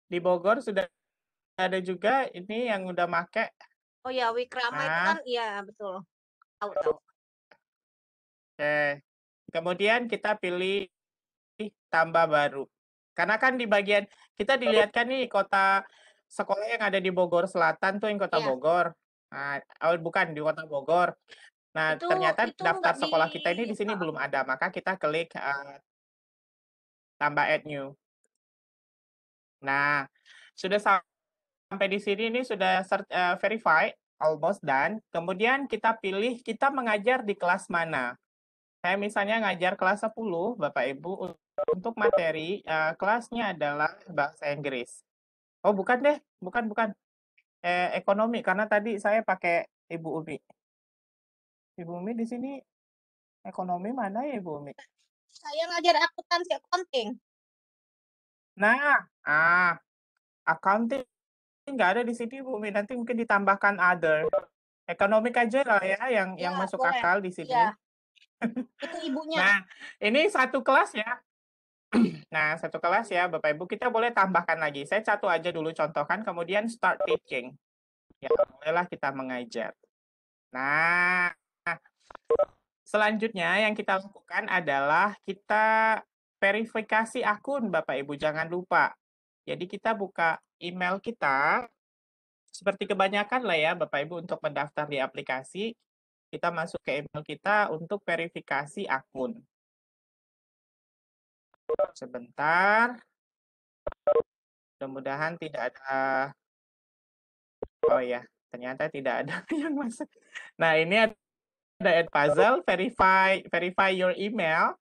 Di Bogor sudah ada juga ini yang udah make. Oh ya, Wikrama itu kan, iya betul. Tahu. Oke. Kemudian kita pilih tambah baru. Karena kan di bagian kita dilihatkan nih kota sekolah yang ada di Bogor Selatan tuh yang kota Iya. Bogor. Nah, oh bukan di kota Bogor. Nah, ternyata Itu daftar nggak sekolah kita ini di sini Heeh. belum ada, maka kita klik tambah add new. Nah, sudah sampai di sini ini sudah verify, almost done. Kemudian kita pilih kita mengajar di kelas mana. Saya misalnya ngajar kelas 10, Bapak Ibu, untuk materi kelasnya adalah bahasa Inggris. Oh, bukan deh, bukan. Ekonomi, karena tadi saya pakai Ibu Umi. Ibu Umi di sini ekonomi mana ya, Ibu Umi? Saya ngajar akuntansi accounting. Nah, accounting nggak ada di sini, Bu Umi. Nanti mungkin ditambahkan other. Ekonomi aja lah ya, yang Ya, masuk boleh. akal di sini. Iya. Itu ibunya. Nah, ini satu kelas ya. Nah, satu kelas ya, Bapak Ibu. Kita boleh tambahkan lagi. Saya satu aja dulu contohkan, kemudian start teaching. Ya, mulailah kita mengajar. Nah, selanjutnya yang kita lakukan adalah kita verifikasi akun, Bapak Ibu. Jangan lupa. Jadi kita buka email kita. Seperti kebanyakan lah ya, Bapak Ibu, untuk mendaftar di aplikasi, kita masuk ke email kita untuk verifikasi akun. Sebentar. Mudah-mudahan tidak ada. Oh ya, ternyata tidak ada yang masuk. Nah, ini ada add puzzle, verify your email.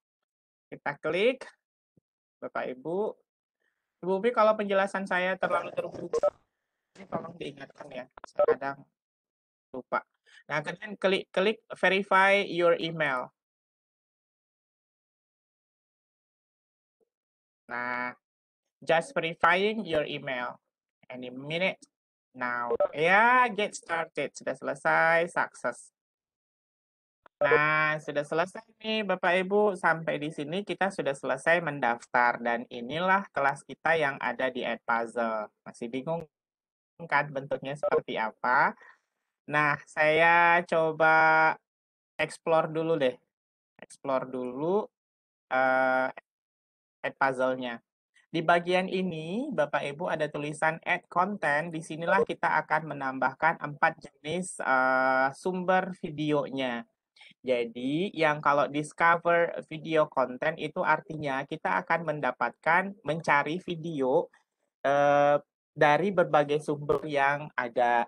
Kita klik. Bapak Ibu. Ibu Upi, kalau penjelasan saya terlalu terburu-buru, ini tolong diingatkan ya. Saya kadang lupa. Nah, kemudian klik verify your email. Nah, just verifying your email. Any minute now. Ya, get started. Sudah selesai, sukses. Nah, sudah selesai nih Bapak Ibu. Sampai di sini kita sudah selesai mendaftar. Dan inilah kelas kita yang ada di Edpuzzle. Masih bingung kan bentuknya seperti apa? Nah, saya coba explore dulu deh. Explore dulu Edpuzzle-nya. Di bagian ini, Bapak Ibu ada tulisan add content. Di sinilah kita akan menambahkan 4 jenis sumber videonya. Jadi, yang kalau discover video content itu artinya kita akan mencari video dari berbagai sumber yang ada.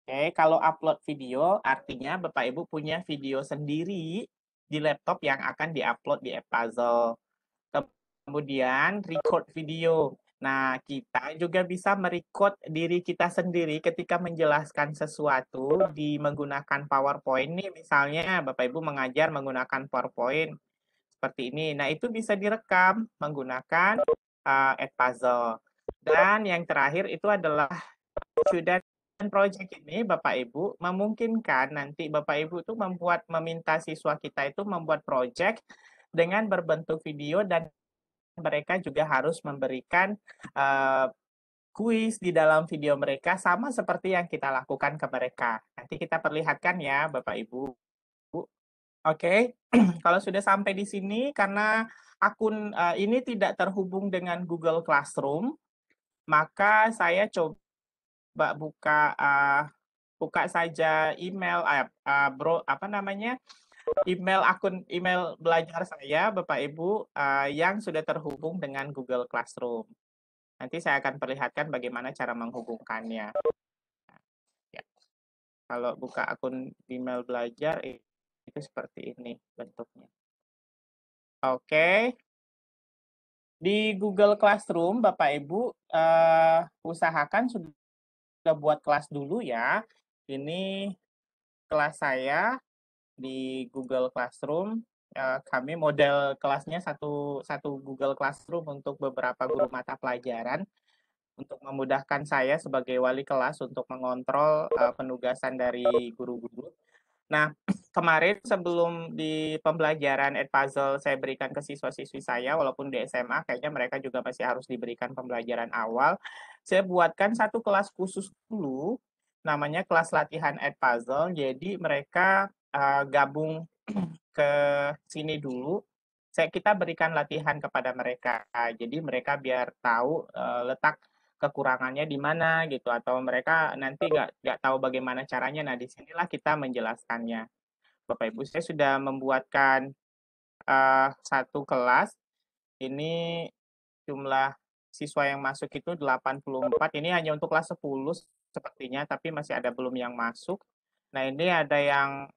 Oke, kalau upload video artinya Bapak Ibu punya video sendiri di laptop yang akan diupload di Edpuzzle. Kemudian record video. Nah, kita juga bisa merecord diri kita sendiri ketika menjelaskan sesuatu menggunakan PowerPoint nih. Misalnya Bapak Ibu mengajar menggunakan PowerPoint seperti ini. Nah, itu bisa direkam menggunakan Edpuzzle. Dan yang terakhir itu adalah student project ini Bapak Ibu memungkinkan nanti Bapak Ibu itu meminta siswa kita itu membuat project dengan berbentuk video dan mereka juga harus memberikan kuis di dalam video mereka sama seperti yang kita lakukan ke mereka. Nanti kita perlihatkan ya Bapak Ibu. Oke, kalau sudah sampai di sini karena akun ini tidak terhubung dengan Google Classroom, maka saya coba buka saja email email belajar saya Bapak Ibu yang sudah terhubung dengan Google Classroom. Nanti saya akan perlihatkan bagaimana cara menghubungkannya. Ya. Kalau buka akun email belajar itu seperti ini bentuknya. Oke. Di Google Classroom Bapak Ibu usahakan sudah buat kelas dulu ya. Ini kelas saya di Google Classroom. Kami model kelasnya satu Google Classroom untuk beberapa guru mata pelajaran untuk memudahkan saya sebagai wali kelas untuk mengontrol penugasan dari guru-guru. Nah, kemarin sebelum di pembelajaran Edpuzzle saya berikan ke siswa-siswi saya, walaupun di SMA kayaknya mereka juga masih harus diberikan pembelajaran awal, saya buatkan satu kelas khusus dulu, namanya kelas latihan Edpuzzle. Jadi mereka gabung ke sini dulu, kita berikan latihan kepada mereka. Jadi mereka biar tahu letak kekurangannya di mana gitu, atau mereka nanti nggak tahu bagaimana caranya. Nah, disinilah kita menjelaskannya. Bapak Ibu, saya sudah membuatkan satu kelas. Ini jumlah siswa yang masuk itu 84. Ini hanya untuk kelas 10 sepertinya, tapi masih ada belum yang masuk. Nah, ini ada yang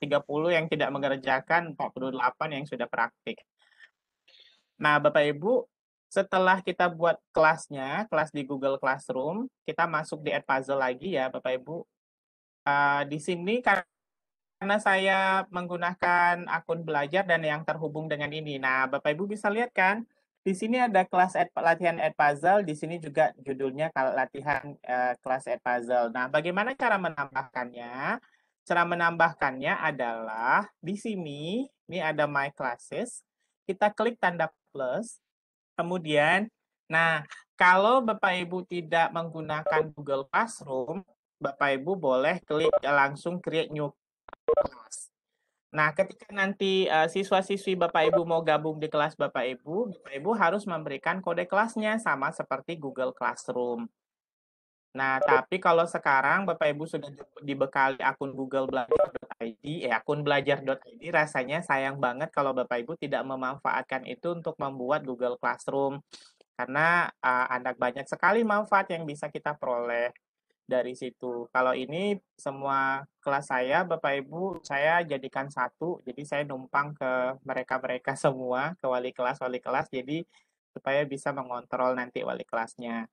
30 yang tidak mengerjakan, 48 yang sudah praktik. Nah, Bapak Ibu, setelah kita buat kelasnya, kelas di Google Classroom, kita masuk di Edpuzzle lagi ya, Bapak Ibu. Di sini karena saya menggunakan akun belajar dan yang terhubung dengan ini. Nah, Bapak Ibu bisa lihat kan, di sini ada kelas latihan Edpuzzle, di sini juga judulnya latihan kelas Edpuzzle. Nah, bagaimana cara menambahkannya? Cara menambahkannya adalah di sini, ini ada My Classes, kita klik tanda plus, kemudian, nah, kalau Bapak Ibu tidak menggunakan Google Classroom, Bapak Ibu boleh klik langsung create new class. Nah, ketika nanti siswa-siswi Bapak Ibu mau gabung di kelas Bapak Ibu harus memberikan kode kelasnya sama seperti Google Classroom. Nah, tapi kalau sekarang Bapak Ibu sudah dibekali akun Google Belajar.id, akun Belajar.id, rasanya sayang banget kalau Bapak Ibu tidak memanfaatkan itu untuk membuat Google Classroom. Karena ada banyak sekali manfaat yang bisa kita peroleh dari situ. Kalau ini semua kelas saya, Bapak Ibu, saya jadikan satu. Jadi saya numpang ke mereka-mereka semua, ke wali kelas, jadi supaya bisa mengontrol nanti wali kelasnya.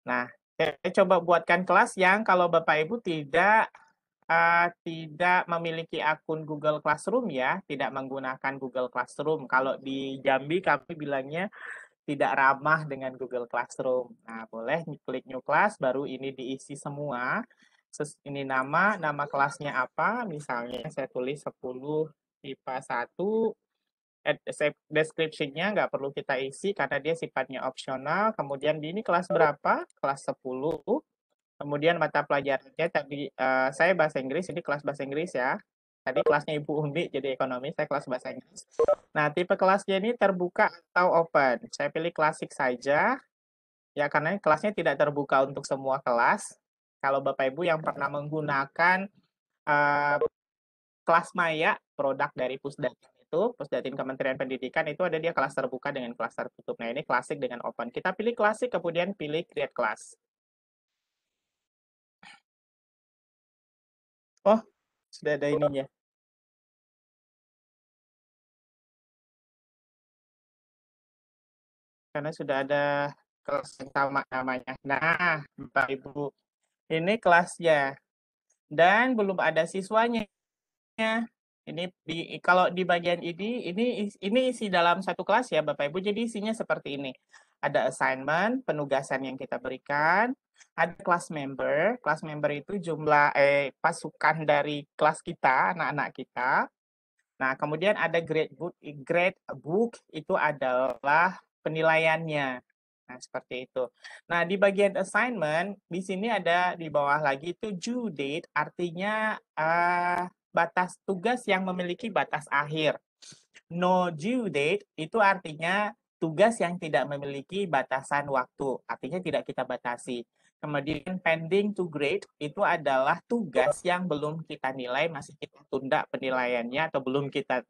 Nah, saya coba buatkan kelas yang kalau Bapak Ibu tidak memiliki akun Google Classroom ya, tidak menggunakan Google Classroom. Kalau di Jambi kami bilangnya tidak ramah dengan Google Classroom. Nah, boleh klik new class, baru ini diisi semua. Ini nama kelasnya apa, misalnya saya tulis 10 IPA 1, description-nya nggak perlu kita isi karena dia sifatnya opsional. Kemudian di ini kelas berapa? Kelas 10. Kemudian mata pelajarannya tadi saya bahasa Inggris, ini kelas bahasa Inggris ya. Tadi kelasnya Ibu Umi jadi ekonomi, saya kelas bahasa Inggris. Nah, tipe kelasnya ini terbuka atau open. Saya pilih klasik saja. Ya, karena kelasnya tidak terbuka untuk semua kelas. Kalau Bapak Ibu yang pernah menggunakan kelas Maya, produk dari Pusdatin itu, Pusdatin Kementerian Pendidikan, itu ada dia kelas terbuka dengan kelas tertutup. Nah, ini klasik dengan open. Kita pilih klasik, kemudian pilih create class. Oh, sudah ada ininya. Karena sudah ada kelas yang sama namanya. Nah, Bapak Ibu, ini kelasnya. Dan belum ada siswanya. Ini kalau di bagian ini isi dalam satu kelas ya Bapak Ibu. Jadi isinya seperti ini. Ada assignment, penugasan yang kita berikan, ada class member. Class member itu jumlah pasukan dari kelas kita, anak-anak kita. Nah, kemudian ada grade book itu adalah penilaiannya. Nah, seperti itu. Nah, di bagian assignment, di sini ada di bawah lagi itu due date, artinya batas tugas yang memiliki batas akhir. No due date itu artinya tugas yang tidak memiliki batasan waktu, artinya tidak kita batasi. Kemudian pending to grade itu adalah tugas yang belum kita nilai, masih kita tunda penilaiannya atau belum kita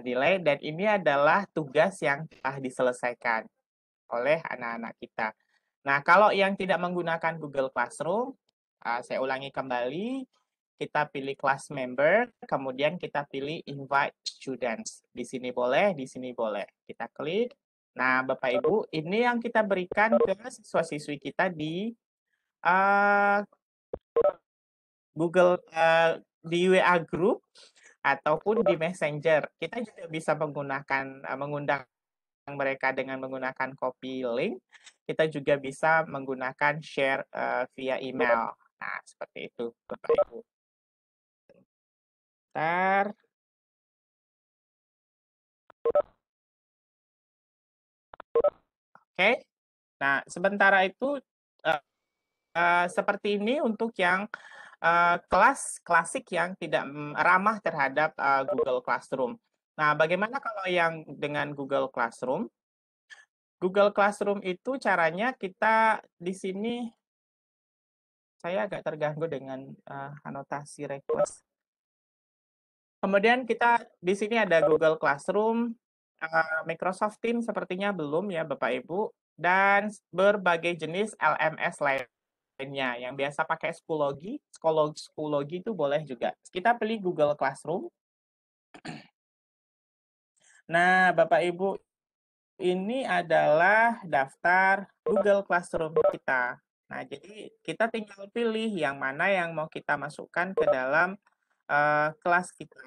nilai, dan ini adalah tugas yang telah diselesaikan oleh anak-anak kita. Nah, kalau yang tidak menggunakan Google Classroom, saya ulangi kembali, kita pilih class member, kemudian kita pilih invite students. Di sini boleh, di sini boleh. Kita klik. Nah, Bapak Ibu, ini yang kita berikan ke siswa-siswi kita di Google, di WA Group, ataupun di Messenger. Kita juga bisa mengundang mereka dengan menggunakan copy link. Kita juga bisa menggunakan share via email. Nah, seperti itu, Bapak Ibu. Bentar. Oke. Nah, sementara itu seperti ini untuk yang kelas klasik yang tidak ramah terhadap Google Classroom. Nah, bagaimana kalau yang dengan Google Classroom? Google Classroom itu caranya kita di sini, saya agak terganggu dengan anotasi request. Kemudian kita di sini ada Google Classroom, Microsoft Teams sepertinya belum ya Bapak Ibu, dan berbagai jenis LMS lainnya yang biasa pakai Schoology itu boleh juga. Kita pilih Google Classroom. Nah, Bapak Ibu, ini adalah daftar Google Classroom kita. Nah, jadi kita tinggal pilih yang mana yang mau kita masukkan ke dalam kelas kita.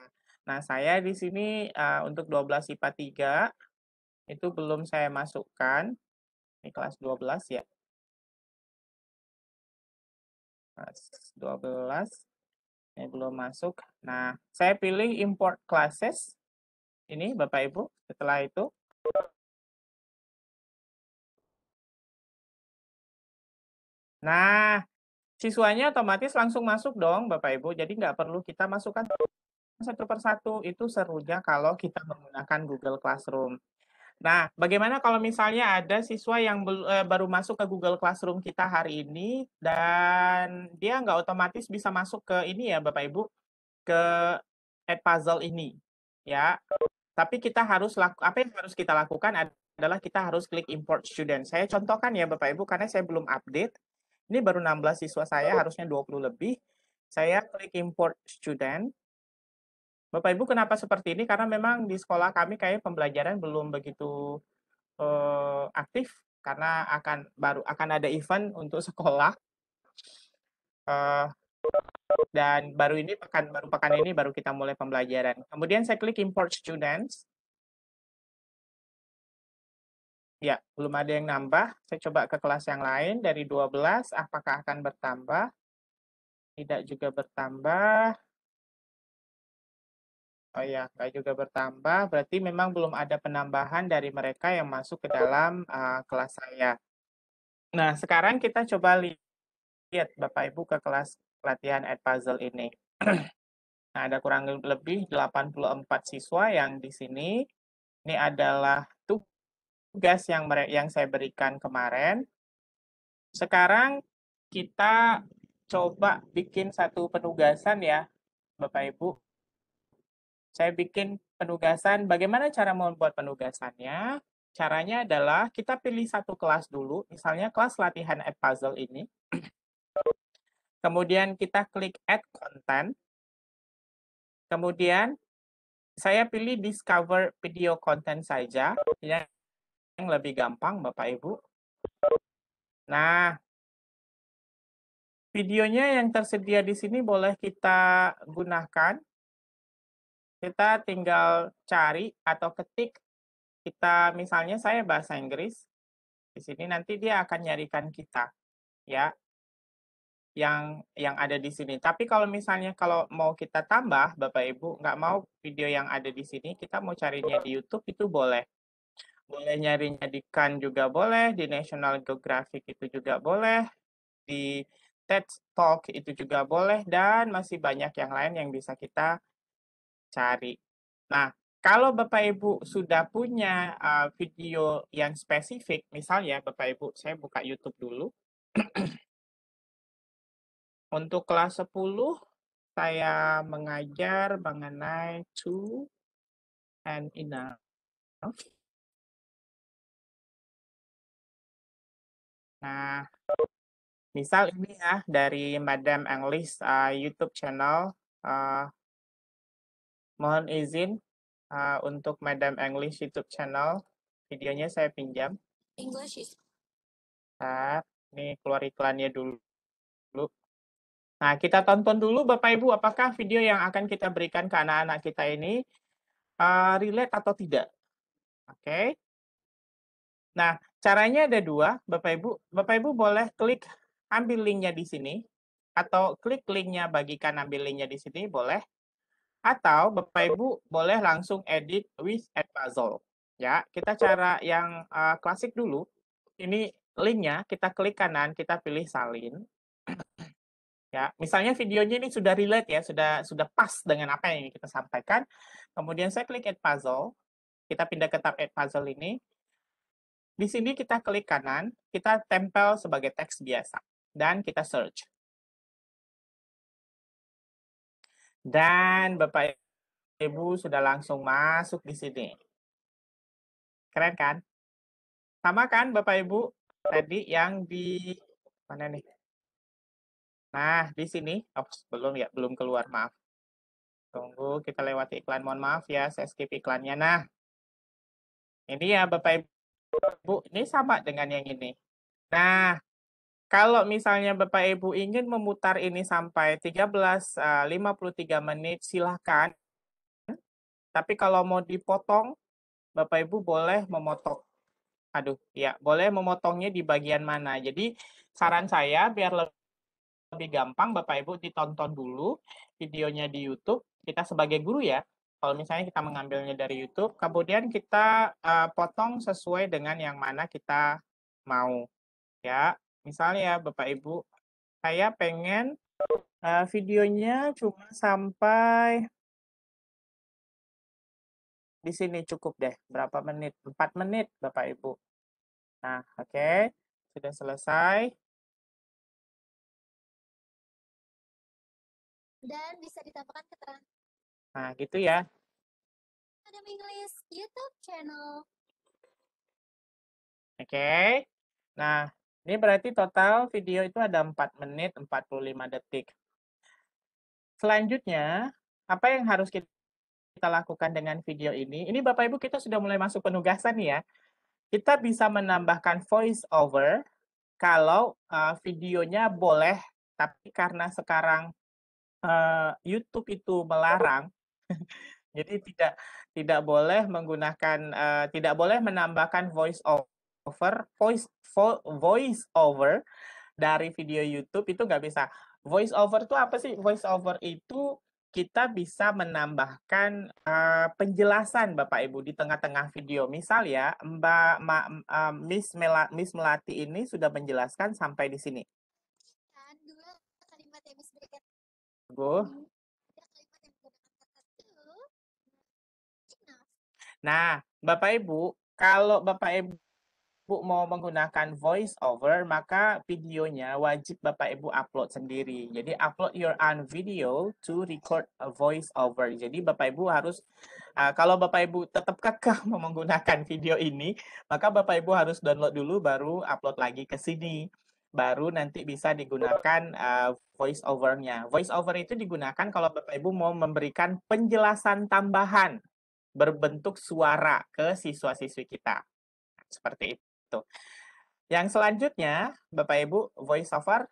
Nah, saya di sini untuk 12 IPA 3 itu belum saya masukkan. Ini kelas 12 ya. Kelas 12 ini belum masuk. Nah, saya pilih import classes. Ini Bapak Ibu, setelah itu nah, siswanya otomatis langsung masuk dong Bapak Ibu. Jadi nggak perlu kita masukkan satu persatu. Itu serunya kalau kita menggunakan Google Classroom. Nah, bagaimana kalau misalnya ada siswa yang baru masuk ke Google Classroom kita hari ini dan dia nggak otomatis bisa masuk ke ini ya Bapak Ibu, ke Edpuzzle ini ya. Tapi kita harus apa yang harus kita lakukan adalah kita harus klik import student. Saya contohkan ya Bapak Ibu karena saya belum update. Ini baru 16 siswa saya, harusnya 20 lebih. Saya klik import student. Bapak Ibu kenapa seperti ini? Karena memang di sekolah kami kayak pembelajaran belum begitu aktif karena baru akan ada event untuk sekolah. Dan baru pekan ini baru kita mulai pembelajaran. Kemudian saya klik import students. Ya, belum ada yang nambah. Saya coba ke kelas yang lain dari 12, apakah akan bertambah? Tidak juga bertambah. Oh ya, nggak juga bertambah. Berarti memang belum ada penambahan dari mereka yang masuk ke dalam kelas saya. Nah, sekarang kita coba lihat Bapak Ibu ke kelas latihan Edpuzzle ini. Nah, ada kurang lebih 84 siswa yang di sini. Ini adalah tugas yang saya berikan kemarin. Sekarang kita coba bikin satu penugasan ya, Bapak Ibu. Saya bikin penugasan, bagaimana cara membuat penugasannya? Caranya adalah kita pilih satu kelas dulu, misalnya kelas latihan Edpuzzle ini. Kemudian kita klik Add Content. Kemudian saya pilih Discover Video Content saja, yang lebih gampang Bapak Ibu. Nah, videonya yang tersedia di sini boleh kita gunakan. Kita tinggal cari atau ketik, kita misalnya saya bahasa Inggris, di sini nanti dia akan nyarikan kita, ya, yang ada di sini. Tapi kalau misalnya kalau mau kita tambah, Bapak Ibu, nggak mau video yang ada di sini, kita mau carinya di YouTube itu boleh. Boleh nyarinya di Khan juga boleh, di National Geographic itu juga boleh, di TED Talk itu juga boleh, dan masih banyak yang lain yang bisa kita cari. Nah, kalau Bapak Ibu sudah punya video yang spesifik, misalnya Bapak Ibu, saya buka YouTube dulu. Untuk kelas 10, saya mengajar mengenai to and enough. Nah, misal ini ya dari Madam English YouTube channel. Mohon izin untuk Madam English YouTube channel. Videonya saya pinjam. English is Ini keluar iklannya dulu. Nah, kita tonton dulu Bapak Ibu, apakah video yang akan kita berikan ke anak-anak kita ini relate atau tidak. Oke. Nah, caranya ada dua, Bapak Ibu. Bapak Ibu boleh klik ambil linknya di sini, atau klik linknya bagikan ambil linknya di sini, boleh. Atau Bapak Ibu boleh langsung edit with Edpuzzle. Ya, kita cara yang klasik dulu. Ini linknya, kita klik kanan, kita pilih salin. Ya, misalnya videonya ini sudah relate ya, sudah pas dengan apa yang kita sampaikan. Kemudian saya klik add puzzle. Kita pindah ke tab add puzzle ini. Di sini kita klik kanan, kita tempel sebagai teks biasa dan kita search. Dan Bapak Ibu sudah langsung masuk di sini. Keren kan? Sama kan Bapak Ibu? Tadi yang di mana nih? Nah, di sini. Oh, belum ya, belum keluar, maaf. Tunggu, kita lewati iklan. Mohon maaf ya, saya skip iklannya. Nah, ini ya Bapak Ibu, ini sama dengan yang ini. Nah, kalau misalnya Bapak Ibu ingin memutar ini sampai 13:53 menit, silahkan. Tapi kalau mau dipotong, Bapak Ibu boleh memotong. Aduh, ya, boleh memotongnya di bagian mana. Jadi, saran saya biar lebih gampang, Bapak Ibu ditonton dulu videonya di YouTube. Kita sebagai guru ya, kalau misalnya kita mengambilnya dari YouTube, kemudian kita potong sesuai dengan yang mana kita mau. Ya, misalnya Bapak Ibu, saya pengen videonya cuma sampai di sini cukup deh. Berapa menit? 4 menit, Bapak Ibu. Nah, oke. Sudah selesai. Dan bisa ditambahkan keterangan Nah, gitu ya. Academy English YouTube channel. Oke. Nah, ini berarti total video itu ada 4 menit 45 detik. Selanjutnya, apa yang harus kita lakukan dengan video ini? Ini Bapak Ibu kita sudah mulai masuk penugasan ya. Kita bisa menambahkan voice over kalau videonya boleh, tapi karena sekarang YouTube itu melarang, jadi tidak boleh menggunakan tidak boleh menambahkan voice over dari video YouTube itu nggak bisa. Voice over itu apa sih? Voice over itu kita bisa menambahkan penjelasan Bapak Ibu di tengah-tengah video. Misal ya, Miss Melati ini sudah menjelaskan sampai di sini. Dan dua kalimat yang bisa berikan. Bu. Ada kalimat yang menggunakan kata to. Enough. Nah, Bapak Ibu, kalau Bapak Ibu mau menggunakan voice over, maka videonya wajib Bapak Ibu upload sendiri. Jadi upload your own video to record a voice over. Jadi Bapak Ibu harus, kalau Bapak Ibu tetap kekeh mau menggunakan video ini, maka Bapak Ibu harus download dulu baru upload lagi ke sini. Baru nanti bisa digunakan voice over-nya. Voice over itu digunakan kalau Bapak Ibu mau memberikan penjelasan tambahan berbentuk suara ke siswa-siswi kita. Seperti itu. Yang selanjutnya, Bapak Ibu, voice over,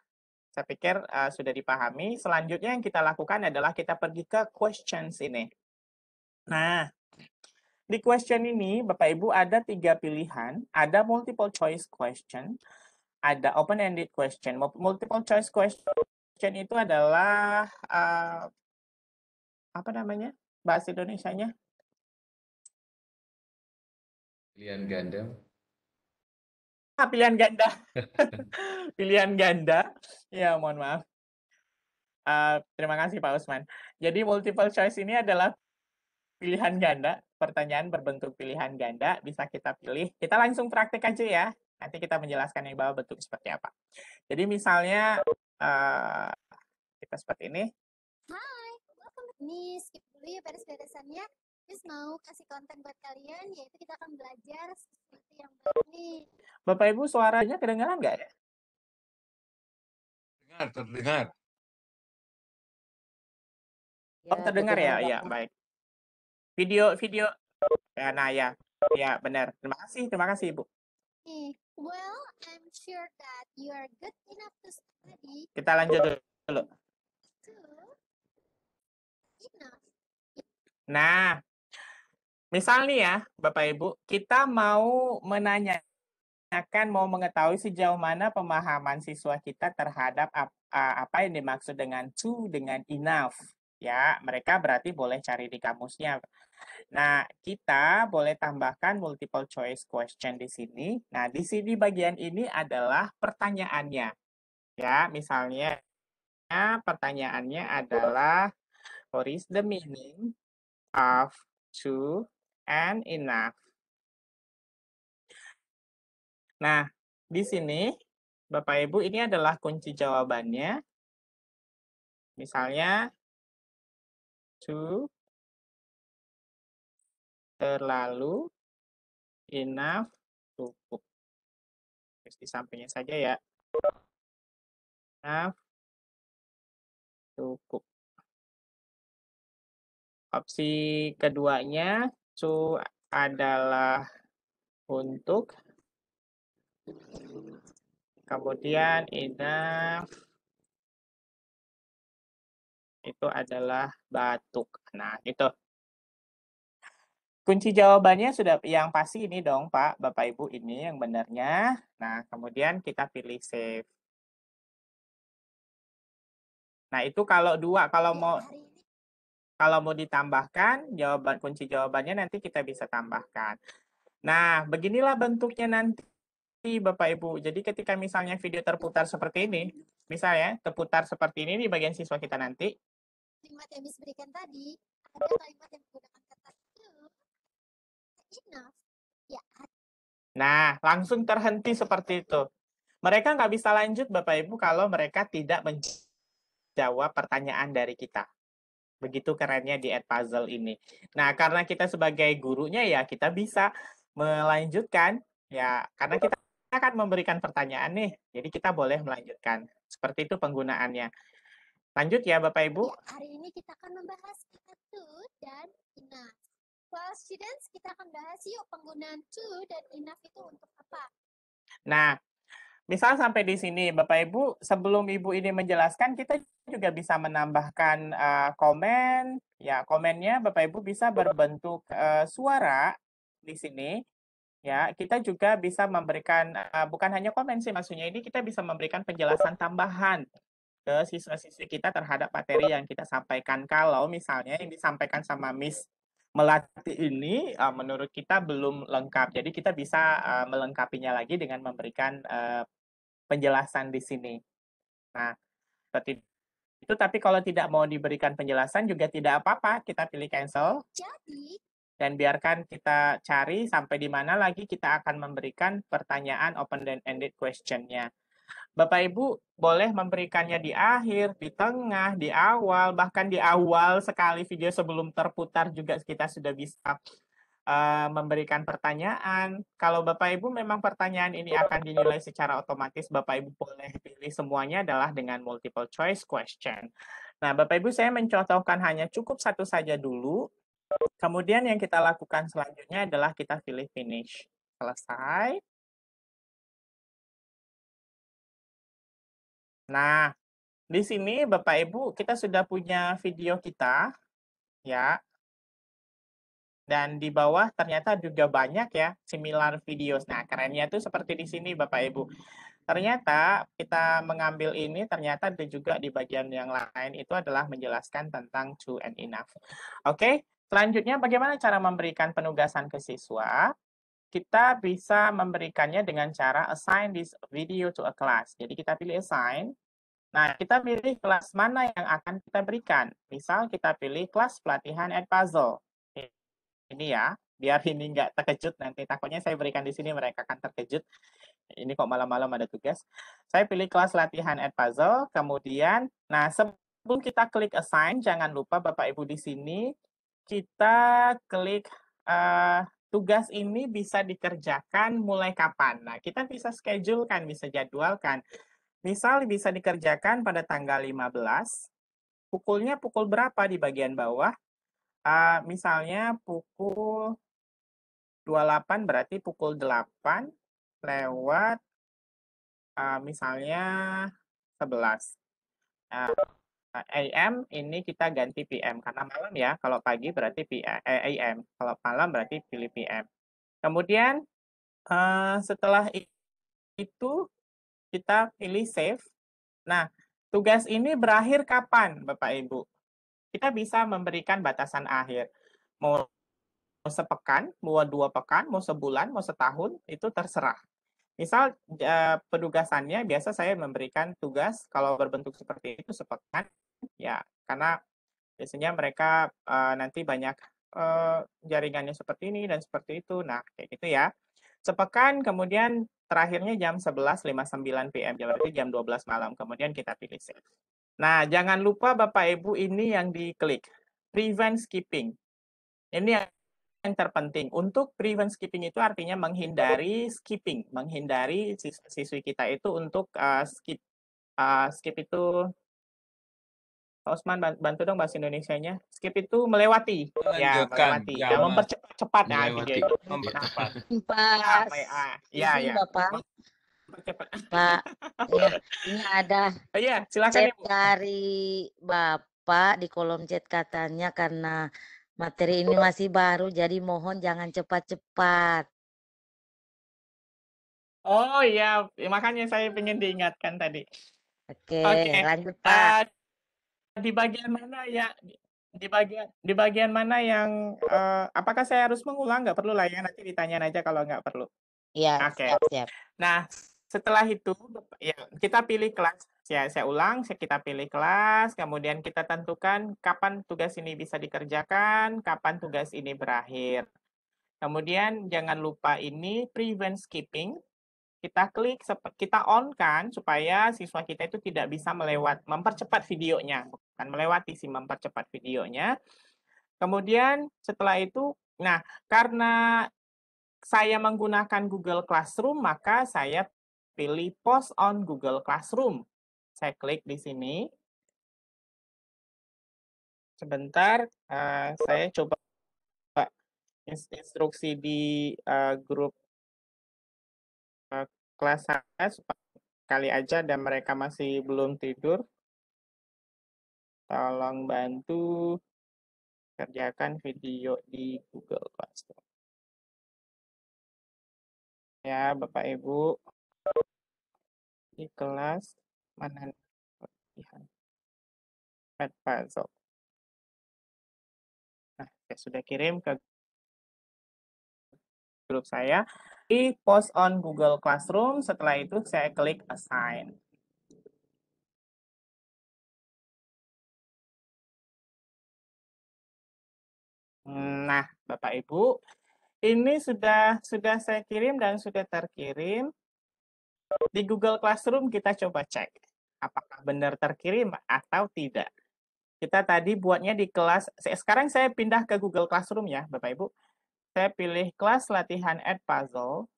saya pikir sudah dipahami. Selanjutnya yang kita lakukan adalah kita pergi ke questions ini. Nah, di question ini, Bapak Ibu ada 3 pilihan. Ada multiple choice question, ada open-ended question. Multiple choice question itu adalah, apa namanya? Bahasa Indonesianya? Pilihan ganda. Pilihan ganda. Pilihan ganda. Ya, mohon maaf. Terima kasih Pak Usman. Jadi multiple choice ini adalah pilihan ganda, pertanyaan berbentuk pilihan ganda, bisa kita pilih. Kita langsung praktek aja ya. Nanti kita menjelaskan yang bawah bentuk seperti apa. Jadi misalnya kita seperti ini. Hai, welcome. Ini skip dulu ya beres-beresannya. Terus mau kasih konten buat kalian, yaitu kita akan belajar seperti yang ini. Bapak Ibu suaranya kedengaran nggak ya? Terdengar. Oh, terdengar ya? Iya, baik. Video ya, nah ya. Ya, benar. Terima kasih Ibu. Well, I'm sure that you are good enough to study. Kita lanjut dulu. Nah, misal nih ya, Bapak Ibu, kita mau menanyakan, mau mengetahui sejauh mana pemahaman siswa kita terhadap apa yang dimaksud dengan to, dengan enough. Ya, mereka berarti boleh cari di kamusnya. Nah, kita boleh tambahkan multiple choice question di sini. Nah, di sini bagian ini adalah pertanyaannya. Ya, misalnya pertanyaannya adalah what is the meaning of to and enough? Nah, di sini Bapak Ibu ini adalah kunci jawabannya. Misalnya to, terlalu, enough, cukup. Terus di sampingnya saja ya. Enough, cukup. Opsi keduanya to adalah untuk. Kemudian enough itu adalah batuk. Nah, itu. Kunci jawabannya sudah yang pasti ini dong, Pak, Bapak Ibu, ini yang benarnya. Nah, kemudian kita pilih save. Nah, itu kalau dua, kalau mau ditambahkan, kunci jawabannya nanti kita bisa tambahkan. Nah, beginilah bentuknya nanti, Bapak Ibu. Jadi ketika misalnya video terputar seperti ini, misalnya terputar seperti ini di bagian siswa kita nanti. Kalimat yang Miss berikan tadi, ada kalimat yang menggunakan kata to, enough. Ya, Nah, langsung terhenti seperti itu. Mereka nggak bisa lanjut, Bapak Ibu, kalau mereka tidak menjawab pertanyaan dari kita. Begitu kerennya di Edpuzzle ini. Nah, karena kita sebagai gurunya ya, kita bisa melanjutkan. Ya, karena kita akan memberikan pertanyaan nih, jadi kita boleh melanjutkan. Seperti itu penggunaannya. Lanjut ya, Bapak Ibu. ya, hari ini kita akan membahas kata to dan enough. Well, students, kita akan bahas yuk penggunaan to dan enough itu untuk apa. Nah, misal sampai di sini, Bapak Ibu, sebelum Ibu ini menjelaskan, kita juga bisa menambahkan komen. Ya, komennya Bapak Ibu bisa berbentuk suara di sini. Ya, kita juga bisa memberikan, bukan hanya komen sih, maksudnya ini kita bisa memberikan penjelasan tambahan ke siswa-siswi kita terhadap materi yang kita sampaikan. Kalau misalnya yang disampaikan sama Miss Melati ini menurut kita belum lengkap. Jadi kita bisa melengkapinya lagi dengan memberikan penjelasan di sini. Nah, seperti itu. Tapi kalau tidak mau diberikan penjelasan juga tidak apa-apa. Kita pilih cancel. Jadi, Dan biarkan kita cari sampai di mana lagi kita akan memberikan pertanyaan open-ended question-nya. Bapak Ibu boleh memberikannya di akhir, di tengah, di awal, bahkan di awal sekali video sebelum terputar juga kita sudah bisa memberikan pertanyaan. Kalau Bapak Ibu memang pertanyaan ini akan dinilai secara otomatis, Bapak Ibu boleh pilih semuanya adalah dengan multiple choice question. Nah, Bapak Ibu saya mencontohkan hanya cukup satu saja dulu. Kemudian yang kita lakukan selanjutnya adalah kita pilih finish. Selesai. Nah, di sini Bapak Ibu kita sudah punya video kita, ya. Dan di bawah ternyata juga banyak ya similar videos. Nah, kerennya tuh seperti di sini Bapak Ibu. Ternyata kita mengambil ini ternyata ada juga di bagian yang lain itu adalah menjelaskan tentang to and enough. Oke, selanjutnya bagaimana cara memberikan penugasan ke siswa? Kita bisa memberikannya dengan cara assign this video to a class. Jadi kita pilih assign. Nah, kita pilih kelas mana yang akan kita berikan. Misal kita pilih kelas pelatihan Edpuzzle. Ini ya, biar ini nggak terkejut nanti. Takutnya saya berikan di sini mereka akan terkejut. Ini kok malam-malam ada tugas. Saya pilih kelas latihan Edpuzzle. Kemudian, nah sebelum kita klik assign, jangan lupa Bapak Ibu di sini kita klik tugas ini bisa dikerjakan mulai kapan. Nah, kita bisa schedule kan, bisa jadwalkan. Misal bisa dikerjakan pada tanggal 15, pukulnya pukul berapa di bagian bawah? Misalnya pukul 28 berarti pukul 8 lewat misalnya 11. AM ini kita ganti PM karena malam ya. Kalau pagi berarti AM. Kalau malam berarti pilih PM. Kemudian setelah itu kita pilih save. Nah, tugas ini berakhir kapan, Bapak Ibu? Kita bisa memberikan batasan akhir. Mau sepekan, mau 2 pekan, mau sebulan, mau setahun, itu terserah. Misal penugasannya biasa saya memberikan tugas kalau berbentuk seperti itu sepekan, ya karena biasanya mereka nanti banyak jaringannya seperti ini dan seperti itu. Nah, kayak gitu ya. Sepekan kemudian terakhirnya jam 11.59 PM, berarti jam 12 malam. Kemudian kita pilih save. Nah, jangan lupa Bapak Ibu ini yang diklik. Prevent skipping. Ini yang terpenting. Untuk prevent skipping itu artinya menghindari skipping, menghindari siswi kita itu untuk skip. Skip itu, Pak Osman bantu dong bahasa Indonesianya. Skip itu melewati. Ya, Melanjutkan, melewati. ya, Ya, mempercepat melewati. video itu. mempercepat. Pak, Ya, izin ya. Bapak, Mempercepat. Pak, ya, ini ada Iya, silakan chat Ibu. dari Bapak di kolom chat katanya karena materi ini masih baru, jadi mohon jangan cepat-cepat. Oh iya, makanya saya ingin diingatkan tadi. Oke, Oke, lanjut Pak. di bagian mana ya? Di bagian mana yang apakah saya harus mengulang? Nggak perlu lah ya, nanti ditanyain aja kalau nggak perlu. Iya, Oke. siap-siap. Nah, setelah itu ya kita pilih kelas. Ya, saya ulang, kita pilih kelas, kemudian kita tentukan kapan tugas ini bisa dikerjakan, kapan tugas ini berakhir. Kemudian jangan lupa ini prevent skipping. Kita klik, kita on kan supaya siswa kita itu tidak bisa mempercepat videonya, bukan melewati sih, mempercepat videonya. Kemudian setelah itu, nah karena saya menggunakan Google Classroom, maka saya pilih Post on Google Classroom. Saya klik di sini. Sebentar, saya coba instruksi di grup kelas saya supaya kali aja dan mereka masih belum tidur. Tolong bantu kerjakan video di Google Classroom. Ya, Bapak Ibu. Di kelas mana latihan pet puzzle. Nah, saya sudah kirim ke grup saya. Di post on Google Classroom, setelah itu saya klik assign. Nah, Bapak Ibu, ini sudah saya kirim dan sudah terkirim. Di Google Classroom kita coba cek apakah benar terkirim atau tidak. Kita tadi buatnya di kelas, sekarang saya pindah ke Google Classroom ya, Bapak Ibu. Saya pilih kelas latihan Edpuzzle.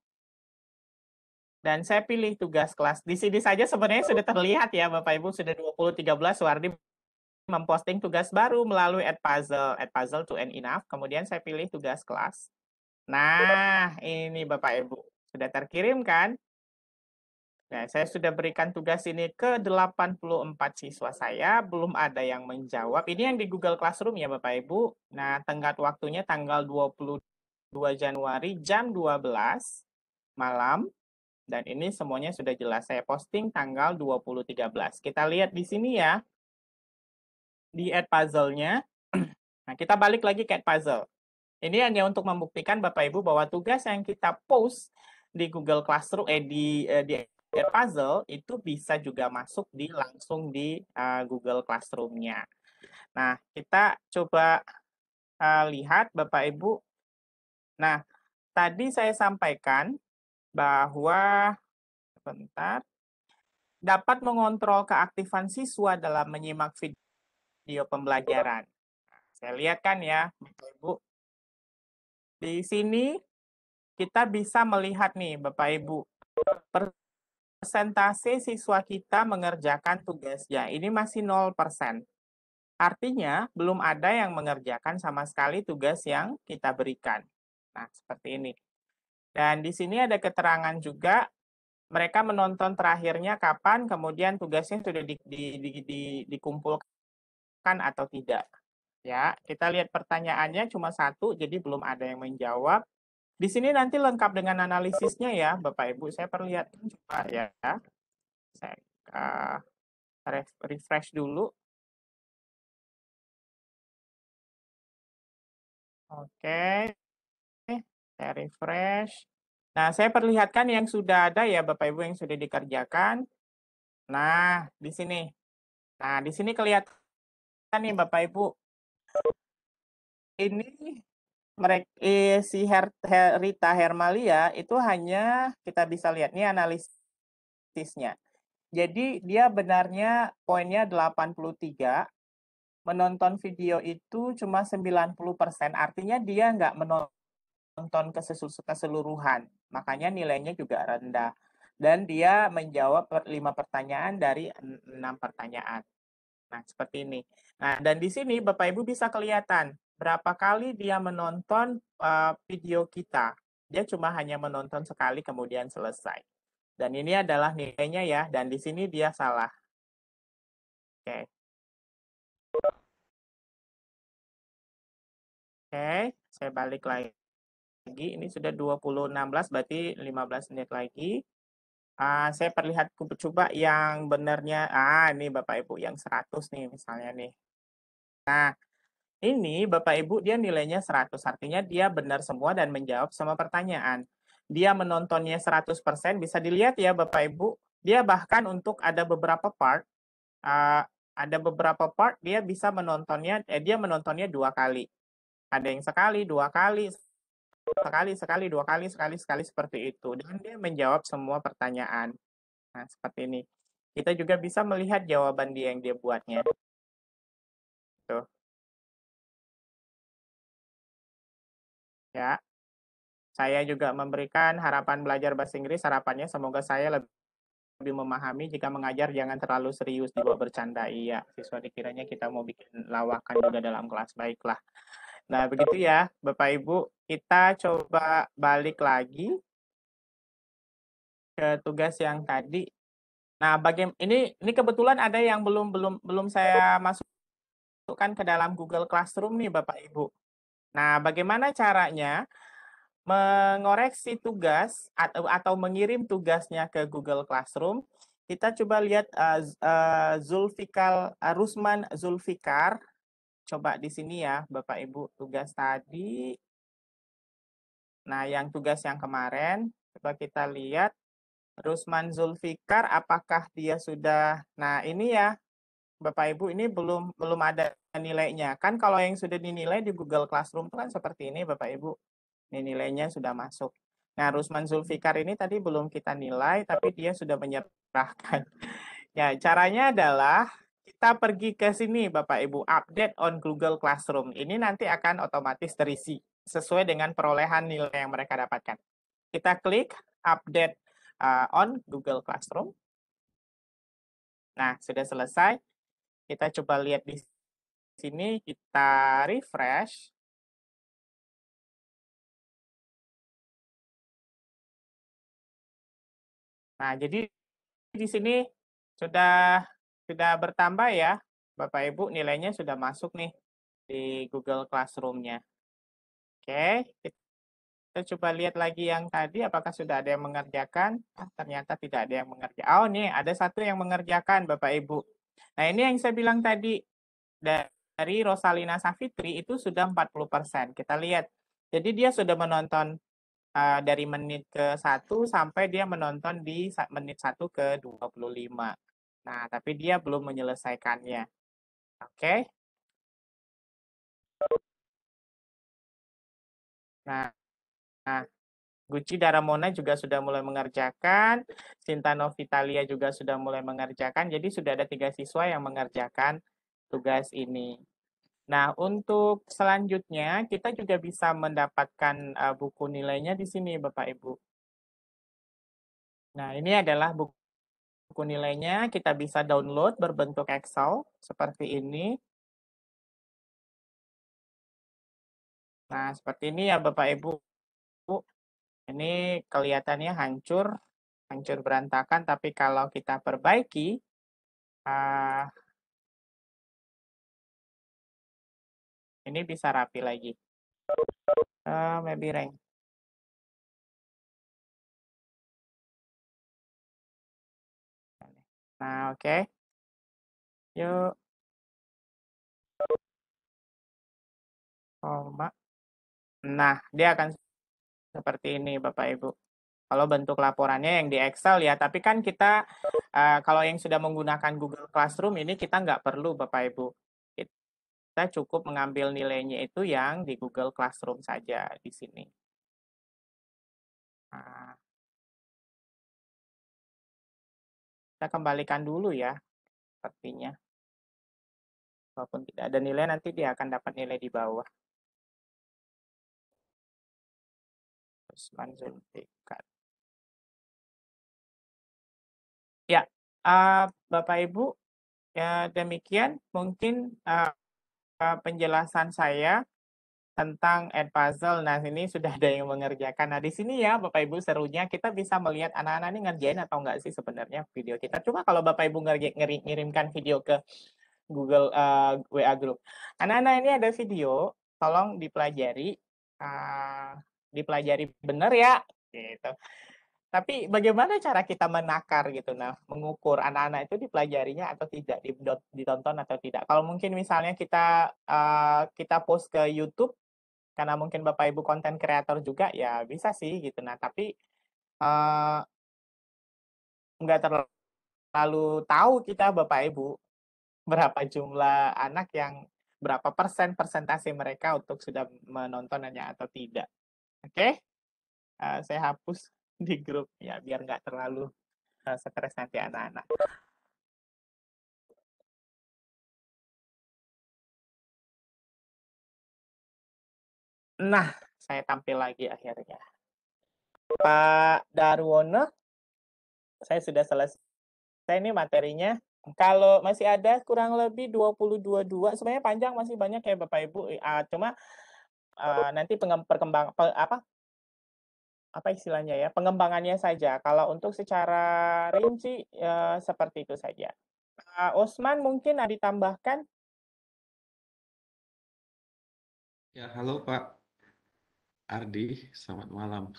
Dan saya pilih tugas kelas. Di sini saja sebenarnya sudah terlihat ya Bapak Ibu, sudah 2013 Suwardi memposting tugas baru melalui Edpuzzle to and enough. Kemudian saya pilih tugas kelas. Nah, ini Bapak Ibu. Sudah terkirim kan? Nah, saya sudah berikan tugas ini ke 84 siswa saya, belum ada yang menjawab. Ini yang di Google Classroom ya Bapak Ibu. Nah, tenggat waktunya tanggal 22 Januari jam 12 malam. Dan ini semuanya sudah jelas. Saya posting tanggal 2013. Kita lihat di sini ya. Di Edpuzzle-nya. Nah, kita balik lagi ke Edpuzzle. Ini hanya untuk membuktikan Bapak Ibu bahwa tugas yang kita post di Google Classroom, di Edpuzzle itu bisa juga masuk langsung di Google Classroom-nya. Nah, kita coba lihat Bapak Ibu. Nah, tadi saya sampaikan bahwa sebentar, dapat mengontrol keaktifan siswa dalam menyimak video pembelajaran. Saya lihat kan ya, Bapak Ibu. Di sini kita bisa melihat nih, Bapak Ibu, persentase siswa kita mengerjakan tugasnya. Ini masih 0%. Artinya, belum ada yang mengerjakan sama sekali tugas yang kita berikan. Nah, seperti ini. Dan di sini ada keterangan juga mereka menonton terakhirnya kapan, kemudian tugasnya sudah dikumpulkan atau tidak. Ya, kita lihat pertanyaannya cuma satu, jadi belum ada yang menjawab. Di sini nanti lengkap dengan analisisnya ya, Bapak Ibu. Saya perlihatkan coba ya. Saya refresh dulu. Oke, saya refresh. Nah, saya perlihatkan yang sudah ada ya Bapak Ibu yang sudah dikerjakan. Nah, di sini. Nah, di sini kelihatan nih Bapak Ibu. Ini si Rita Hermalia itu hanya kita bisa lihat nih analisisnya. Jadi dia benarnya poinnya 83, menonton video itu cuma 90%, artinya dia nggak menonton keseluruhan, makanya nilainya juga rendah. Dan dia menjawab 5 pertanyaan dari 6 pertanyaan. Nah, seperti ini. Nah, dan di sini Bapak Ibu bisa kelihatan berapa kali dia menonton video kita. Dia cuma hanya menonton sekali kemudian selesai. Dan ini adalah nilainya ya, dan di sini dia salah. Oke. Oke, saya balik lagi. Ini sudah 20.16, berarti 15 menit lagi. Saya perlihat coba yang benarnya. Ini Bapak Ibu yang 100 nih misalnya nih. Nah, ini Bapak Ibu dia nilainya 100, artinya dia benar semua dan menjawab semua pertanyaan. Dia menontonnya 100%, bisa dilihat ya Bapak Ibu. Dia bahkan untuk ada beberapa part dia bisa menontonnya, dia menontonnya 2 kali. Ada yang sekali, 2 kali, sekali, 2 kali, sekali seperti itu. Dan dia menjawab semua pertanyaan. Nah, seperti ini. Kita juga bisa melihat jawaban dia yang dia buatnya. Tuh. Ya. Saya juga memberikan harapan belajar bahasa Inggris, harapannya semoga saya lebih memahami jika mengajar jangan terlalu serius dibawa bercanda. Iya, siswa dikiranya kita mau bikin lawakan juga dalam kelas. Baiklah. Nah, begitu ya, Bapak Ibu. Kita coba balik lagi ke tugas yang tadi. Nah, ini kebetulan ada yang belum saya masukkan ke dalam Google Classroom nih, Bapak Ibu. Nah, bagaimana caranya mengoreksi tugas atau mengirim tugasnya ke Google Classroom? Kita coba lihat Rusman Zulfikar. Coba di sini ya, Bapak Ibu, tugas tadi. Nah, yang tugas yang kemarin, coba kita lihat. Rusman Zulfikar, apakah dia sudah? Nah, ini ya, Bapak Ibu, ini belum ada nilainya. Kan kalau yang sudah dinilai di Google Classroom itu kan seperti ini, Bapak Ibu. Ini nilainya sudah masuk. Nah, Rusman Zulfikar ini tadi belum kita nilai, tapi dia sudah menyerahkan. Ya, caranya adalah kita pergi ke sini, Bapak Ibu, update on Google Classroom. Ini nanti akan otomatis terisi sesuai dengan perolehan nilai yang mereka dapatkan. Kita klik update on Google Classroom. Nah, sudah selesai. Kita coba lihat di sini, kita refresh. Nah, jadi di sini sudah bertambah ya, Bapak Ibu, nilainya sudah masuk nih di Google Classroom-nya. Oke, kita coba lihat lagi yang tadi, apakah sudah ada yang mengerjakan? Ternyata tidak ada yang mengerjakan. Oh, nih ada satu yang mengerjakan, Bapak Ibu. Nah, ini yang saya bilang tadi, dari Rosalina Safitri itu sudah 40%. Kita lihat. Jadi dia sudah menonton dari menit ke 1 sampai dia menonton di menit 1 ke 25. Nah, tapi dia belum menyelesaikannya. Oke. Nah, Gucci Daramona juga sudah mulai mengerjakan, Sinta Novitalia juga sudah mulai mengerjakan, jadi sudah ada 3 siswa yang mengerjakan tugas ini. Nah, untuk selanjutnya kita juga bisa mendapatkan buku nilainya di sini, Bapak Ibu. Nah, ini adalah buku nilainya, kita bisa download berbentuk Excel seperti ini. Nah, seperti ini ya Bapak Ibu. Ini kelihatannya hancur berantakan, tapi kalau kita perbaiki, ini bisa rapi lagi. Maybe rank. Nah, oke. Yuk. Koma. Nah, dia akan seperti ini, Bapak Ibu. Kalau bentuk laporannya yang di Excel ya, tapi kan kita kalau yang sudah menggunakan Google Classroom ini kita nggak perlu Bapak Ibu. Kita cukup mengambil nilainya itu yang di Google Classroom saja di sini. Nah, kita kembalikan dulu ya, sepertinya. Walaupun tidak ada nilai, nanti dia akan dapat nilai di bawah. Usman Zulfikar. Ya, Bapak Ibu, ya demikian mungkin penjelasan saya tentang Edpuzzle. Nah, ini sudah ada yang mengerjakan. Nah, di sini ya Bapak Ibu serunya kita bisa melihat anak-anak ini ngerjain atau enggak sih sebenarnya video kita. Cuma kalau Bapak Ibu ngirimkan video ke Google WA Group. Anak-anak ini ada video, tolong dipelajari, dipelajari benar ya, gitu. Tapi bagaimana cara kita menakar gitu, nah mengukur anak-anak itu dipelajarinya atau tidak, ditonton atau tidak. Kalau mungkin misalnya kita post ke YouTube, karena mungkin Bapak Ibu konten kreator juga, ya bisa sih gitu. Nah tapi nggak terlalu tahu kita Bapak Ibu berapa jumlah anak yang berapa persentase mereka untuk sudah menontonnya atau tidak. Oke, saya hapus di grup ya biar nggak terlalu stres nanti anak-anak. Nah, saya tampil lagi akhirnya. Pak Darwono, saya sudah selesai ini materinya. Kalau masih ada kurang lebih 22 sebenarnya panjang masih banyak ya Bapak Ibu. Cuma nanti apa istilahnya ya, pengembangannya saja. Kalau untuk secara rinci seperti itu saja. Osman mungkin ada ditambahkan? Ya, halo Pak Ardi, selamat malam.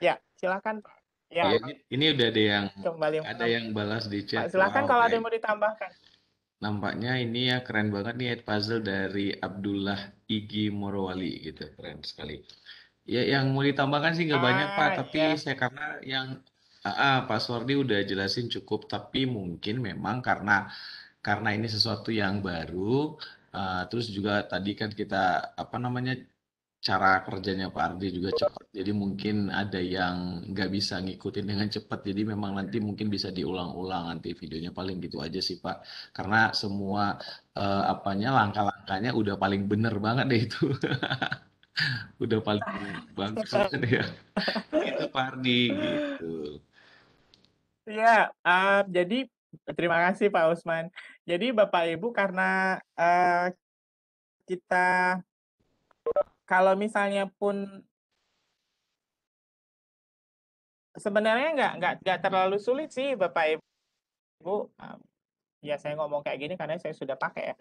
Ya, silakan Pak. Ya, Ya, ini udah kembali ada yang balas di Pak, chat. silakan Wow, kalau ada yang mau ditambahkan. nampaknya ini ya keren banget nih Edpuzzle dari Abdullah Igi Morowali gitu, keren sekali. Ya, yang mau ditambahkan sih nggak banyak Pak, tapi Ya. saya karena yang Pak Suwardi udah jelasin cukup, tapi mungkin memang karena ini sesuatu yang baru, terus juga tadi kan kita apa namanya cara kerjanya Pak Ardi juga cepat, jadi mungkin ada yang nggak bisa ngikutin dengan cepat, jadi memang nanti mungkin bisa diulang-ulang nanti videonya, paling gitu aja sih Pak, karena semua langkah-langkahnya udah paling bener banget deh itu. Udah paling bagus banget ya. Itu Pak Ardi gitu. Ya, jadi terima kasih Pak Usman. Jadi Bapak Ibu karena kita kalau misalnya pun sebenarnya nggak terlalu sulit sih Bapak Ibu. Ya saya ngomong kayak gini karena saya sudah pakai ya.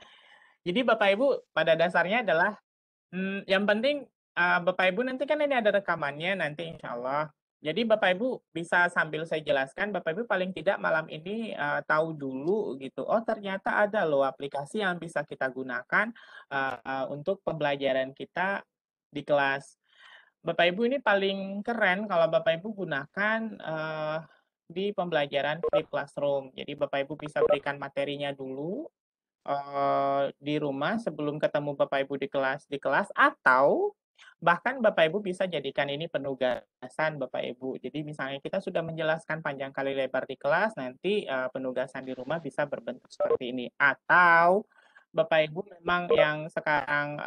Jadi Bapak Ibu pada dasarnya adalah yang penting Bapak Ibu nanti kan ini ada rekamannya nanti insya Allah. Jadi Bapak Ibu bisa sambil saya jelaskan, Bapak Ibu paling tidak malam ini tahu dulu gitu. Oh ternyata ada loh aplikasi yang bisa kita gunakan untuk pembelajaran kita di kelas. Bapak Ibu ini paling keren kalau Bapak Ibu gunakan di pembelajaran Flip Classroom. Jadi Bapak Ibu bisa berikan materinya dulu di rumah sebelum ketemu Bapak Ibu di kelas atau bahkan Bapak Ibu bisa jadikan ini penugasan Bapak Ibu. Jadi misalnya kita sudah menjelaskan panjang kali lebar di kelas, nanti penugasan di rumah bisa berbentuk seperti ini. Atau Bapak Ibu memang yang sekarang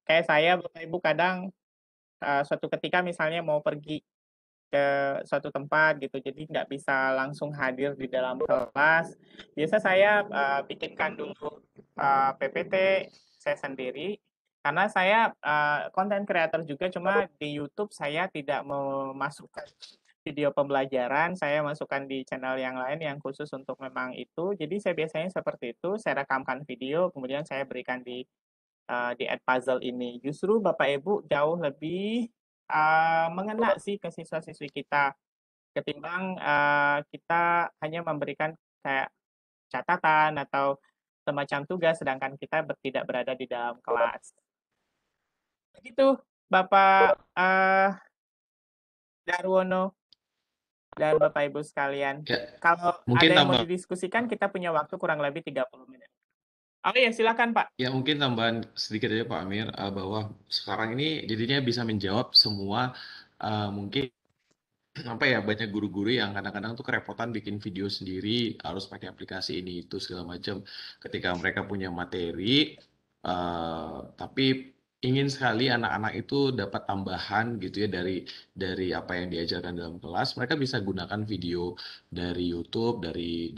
kayak saya, Bapak Ibu kadang suatu ketika misalnya mau pergi ke suatu tempat gitu, jadi nggak bisa langsung hadir di dalam kelas. Biasa saya bikinkan dulu PPT saya sendiri, karena saya konten kreator juga, cuma di YouTube saya tidak memasukkan video pembelajaran, saya masukkan di channel yang lain yang khusus untuk memang itu. Jadi saya biasanya seperti itu, saya rekamkan video, kemudian saya berikan di Edpuzzle ini. Justru Bapak Ibu jauh lebih mengena sih ke siswa-siswi kita ketimbang kita hanya memberikan kayak catatan atau semacam tugas sedangkan kita tidak berada di dalam kelas. Begitu Bapak Darwono dan Bapak Ibu sekalian. Ya, Kalau mungkin ada yang mau tambah didiskusikan, kita punya waktu kurang lebih 30 menit. Oh iya, silakan Pak. ya mungkin tambahan sedikit aja Pak Amir bahwa sekarang ini jadinya bisa menjawab semua mungkin apa ya banyak guru-guru yang kadang-kadang tuh kerepotan bikin video sendiri harus pakai aplikasi ini itu segala macam ketika mereka punya materi tapi ingin sekali anak-anak itu dapat tambahan gitu ya dari apa yang diajarkan dalam kelas mereka bisa gunakan video dari YouTube dari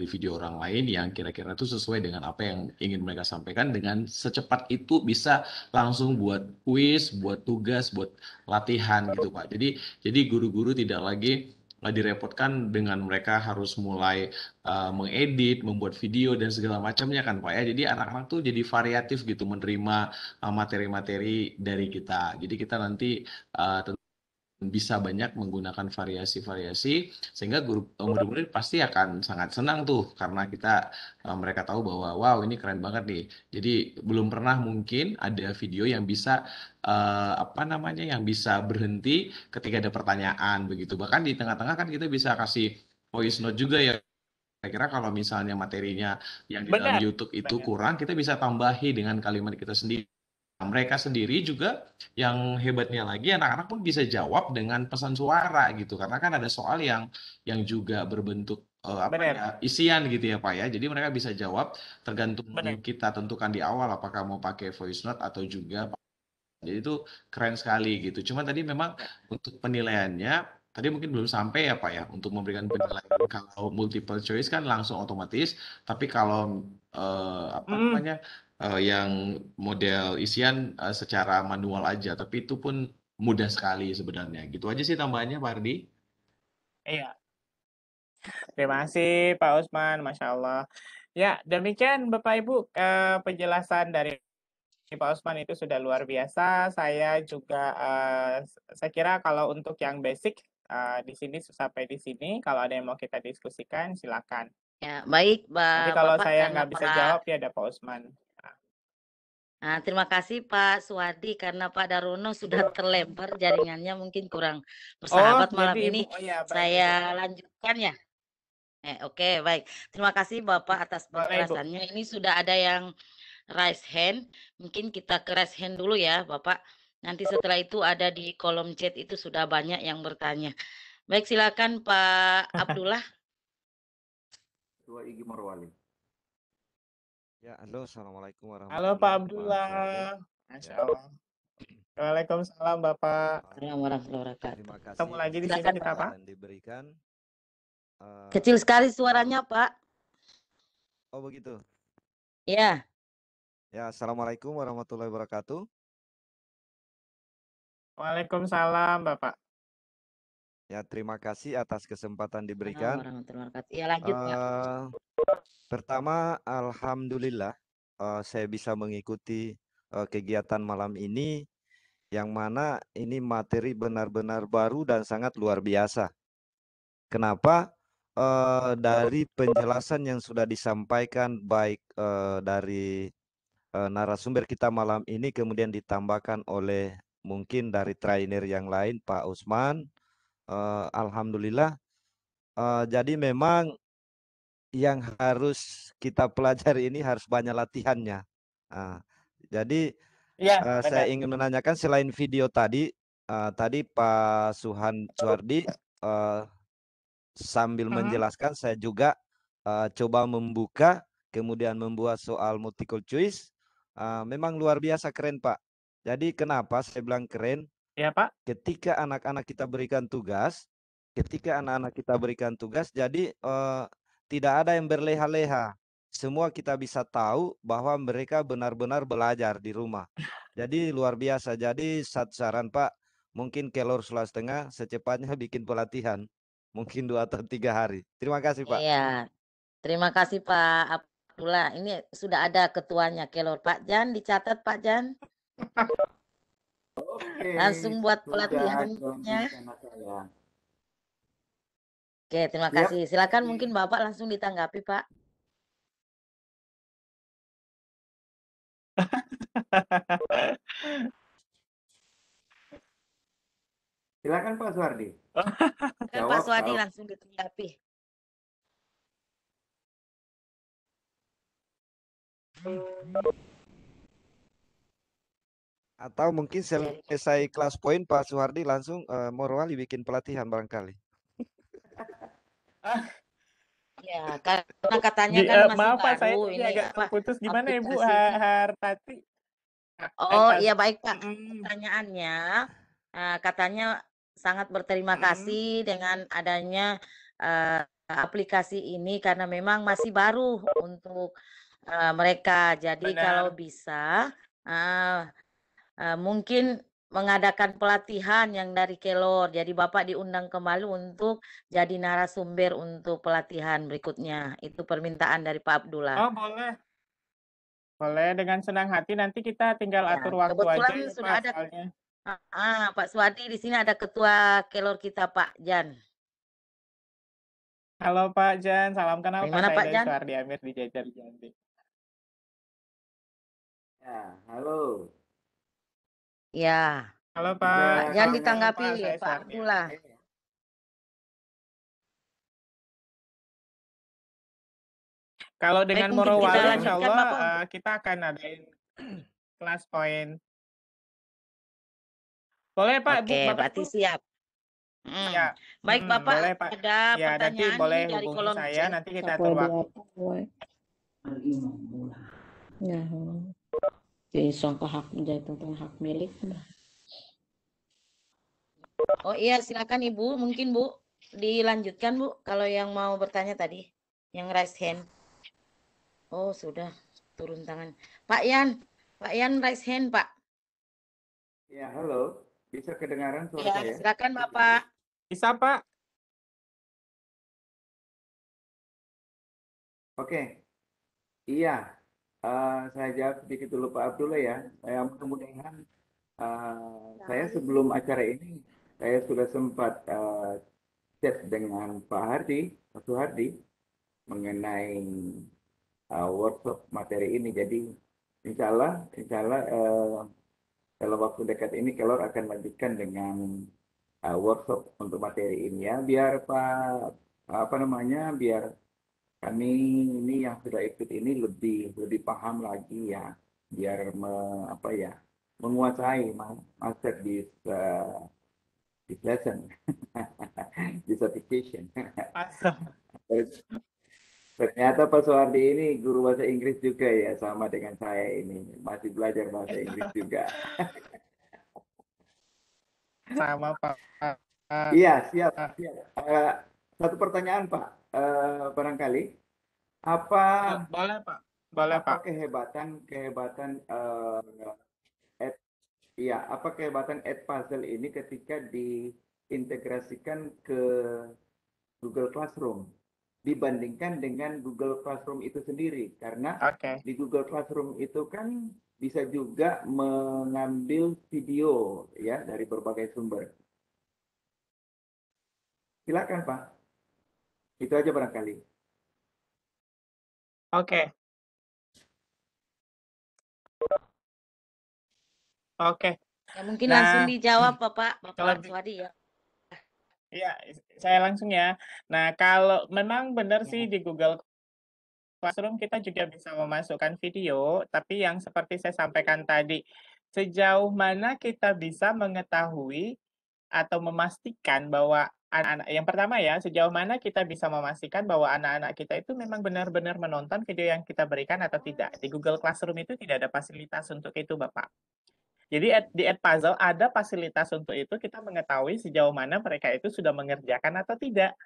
video orang lain yang kira-kira itu sesuai dengan apa yang ingin mereka sampaikan dengan secepat itu bisa langsung buat kuis buat tugas buat latihan gitu Pak jadi guru-guru tidak lagi direpotkan dengan mereka harus mulai mengedit, membuat video dan segala macamnya kan Pak ya. Jadi anak-anak tuh jadi variatif gitu menerima materi-materi dari kita. Jadi kita nanti bisa banyak menggunakan variasi-variasi sehingga murid-murid pasti akan sangat senang tuh karena mereka tahu bahwa wow ini keren banget nih. Jadi belum pernah mungkin ada video yang bisa apa namanya yang bisa berhenti ketika ada pertanyaan begitu. Bahkan di tengah-tengah kan kita bisa kasih voice note juga ya. Kira-kira kalau misalnya materinya yang di dalam Benar, YouTube itu benar. kurang, kita bisa tambahi dengan kalimat kita sendiri. Nah, mereka sendiri juga yang hebatnya lagi anak-anak pun bisa jawab dengan pesan suara gitu karena kan ada soal yang juga berbentuk apa Benar, ya isian gitu ya Pak ya. Jadi mereka bisa jawab tergantung benar. kita tentukan di awal apakah mau pakai voice note atau juga jadi itu keren sekali gitu. Cuma tadi memang untuk penilaiannya tadi mungkin belum sampai ya Pak ya untuk memberikan penilaian kalau multiple choice kan langsung otomatis. Tapi kalau apa Mm, namanya yang model isian secara manual aja. Tapi itu pun mudah sekali sebenarnya. Gitu aja sih tambahannya Pak Ardi. iya. Terima kasih Pak Usman, Masya Allah. Ya, demikian Bapak Ibu penjelasan dari Pak Usman itu sudah luar biasa. Saya juga, saya kira kalau untuk yang basic di sini sampai di sini. Kalau ada yang mau kita diskusikan, silakan. Ya, baik, Nanti kalau Bapak, saya karena nggak bisa Pak, jawab ya ada Pak Usman. nah, terima kasih Pak Suwardi karena Pak Darono sudah terlempar jaringannya mungkin kurang Oh, bersahabat malam jadi ini. Ibu, oh ya baik Ibu. Saya lanjutkan ya. Oke, baik. Terima kasih Bapak atas Boleh Ibu. penjelasannya. Ini sudah ada yang raise hand. Mungkin kita ke raise hand dulu ya, Bapak. Nanti setelah itu ada di kolom chat itu sudah banyak yang bertanya. Baik, silakan Pak Abdullah. Ketua Igi Morwali. Ya, halo, assalamualaikum Halo Pak warahmatullahi Abdullah. wabarakatuh. Masya Ya, Allah. Waalaikumsalam Bapak. Assalamualaikum warahmatullahi wabarakatuh. terima Ketemu kasih lagi di sini Silakan kita Pak. Pak. yang diberikan. Kecil sekali suaranya Pak. Oh begitu. Ya, Ya, assalamualaikum warahmatullahi wabarakatuh. Waalaikumsalam Bapak. Ya, terima kasih atas kesempatan Assalamualaikum diberikan. warahmatullahi wabarakatuh. Ya, lanjut Pak. Pertama, alhamdulillah saya bisa mengikuti kegiatan malam ini, yang mana ini materi benar-benar baru dan sangat luar biasa. Kenapa? Dari penjelasan yang sudah disampaikan baik dari narasumber kita malam ini kemudian ditambahkan oleh mungkin dari trainer yang lain Pak Usman, alhamdulillah. Jadi memang yang harus kita pelajari ini harus banyak latihannya. Jadi Iya, saya benar. ingin menanyakan selain video tadi, tadi Pak Suwardi sambil menjelaskan saya juga coba membuka kemudian membuat soal multiple choice. Memang luar biasa keren Pak. Jadi kenapa saya bilang keren? Ya Pak. Ketika anak-anak kita berikan tugas, jadi tidak ada yang berleha-leha. Semua kita bisa tahu bahwa mereka benar-benar belajar di rumah. Jadi luar biasa. Jadi satu saran Pak, mungkin kelor setengah secepatnya bikin pelatihan. Mungkin 2 atau 3 hari. Terima kasih Pak. Iya. Terima kasih Pak Abdullah. Ini sudah ada ketuanya Kelor. Pak Jan, dicatat Pak Jan. Oke, Langsung buat sudah pelatihannya. sama saya. Oke, terima Siap. kasih. Silakan mungkin Bapak langsung ditanggapi Pak. Silakan Pak Suwardi. Pak Jawab Suwardi kalau langsung ditanggapi. Atau mungkin selesai kelas poin Pak Suhardi langsung Morwali bikin pelatihan barangkali. Ya, karena katanya kan masih Maaf Pak, saya baru tadi ini agak apa terputus. Gimana Ibu aplikasinya. Hartati? Oh Atas. iya baik Pak. Mm-mm. Pertanyaannya katanya sangat berterima Mm-mm. kasih dengan adanya aplikasi ini karena memang masih baru untuk mereka. Jadi kalau Benar. bisa mungkin mengadakan pelatihan yang dari Kelor. Jadi Bapak diundang kembali untuk jadi narasumber untuk pelatihan berikutnya. Itu permintaan dari Pak Abdullah. Oh boleh. Boleh, dengan senang hati. Nanti kita tinggal Ya, atur waktu aja kebetulan ya sudah Pak, ada soalnya. Pak Suwardi di sini ada ketua Kelor kita Pak Jan. Halo Pak Jan, salam kenal Dari Pak. mana Saya Pak dari Jan? Suwardi Amir di Jajar Jambi. ya, halo. Ya, Halo Bisa Pak Pak, Jan salam kenal ditanggapi Pak. Saya Pak Suwardi Abdullah. Amir. Kalau Baik, dengan mungkin kita Morowali, lanjutkan insya Allah Bapak untuk kita akan adain kelas poin. Boleh Pak, Bu, Oke, Bapak berarti Bu? siap. Ya, Baik Bapak, boleh Pak. ada Ya, nanti pertanyaan boleh nih dari hubungi kolom saya, chat. nanti kita atur waktu. Ya, disangka hak tentang hak milik. Oh iya, silakan Ibu. Mungkin Bu dilanjutkan Bu kalau yang mau bertanya tadi, yang raise hand. Oh, sudah turun tangan. Pak Yan raise hand, Pak. Ya, halo. Bisa kedengaran suara Ya, saya? silakan Bapak. Bisa Pak? Oke. Iya. Saya jawab sedikit dulu Pak Abdullah ya. Saya mudah-mudahan saya sebelum acara ini saya sudah sempat chat dengan Pak Suhardi mengenai workshop materi ini. Jadi insya Allah dalam waktu dekat ini Kelor akan lanjutkan dengan workshop untuk materi ini ya. Biar biar kami ini yang sudah ikut ini lebih paham lagi ya, biar menguasai master this lesson, this certification. Ternyata Pak Suwardi ini guru bahasa Inggris juga ya, sama dengan saya ini masih belajar bahasa Inggris juga. Sama Pak. Iya, siap. Satu pertanyaan Pak, barangkali boleh Pak. Boleh Pak. Apa kehebatan Edpuzzle ini ketika diintegrasikan ke Google Classroom dibandingkan dengan Google Classroom itu sendiri, karena di Google Classroom itu kan bisa juga mengambil video ya dari berbagai sumber. Silakan Pak. Itu aja barangkali. Oke. Ya, mungkin langsung dijawab Bapak kalau Suwardi ya. Iya, saya langsung ya. Nah, kalau memang benar sih di Google Classroom kita juga bisa memasukkan video, tapi yang seperti saya sampaikan tadi, sejauh mana kita bisa mengetahui atau memastikan bahwa anak-anak, yang pertama ya, sejauh mana kita bisa memastikan bahwa anak-anak kita itu memang benar-benar menonton video yang kita berikan atau tidak. Di Google Classroom itu tidak ada fasilitas untuk itu, Bapak. Jadi di Edpuzzle ada fasilitas untuk itu, kita mengetahui sejauh mana mereka itu sudah mengerjakan atau tidak.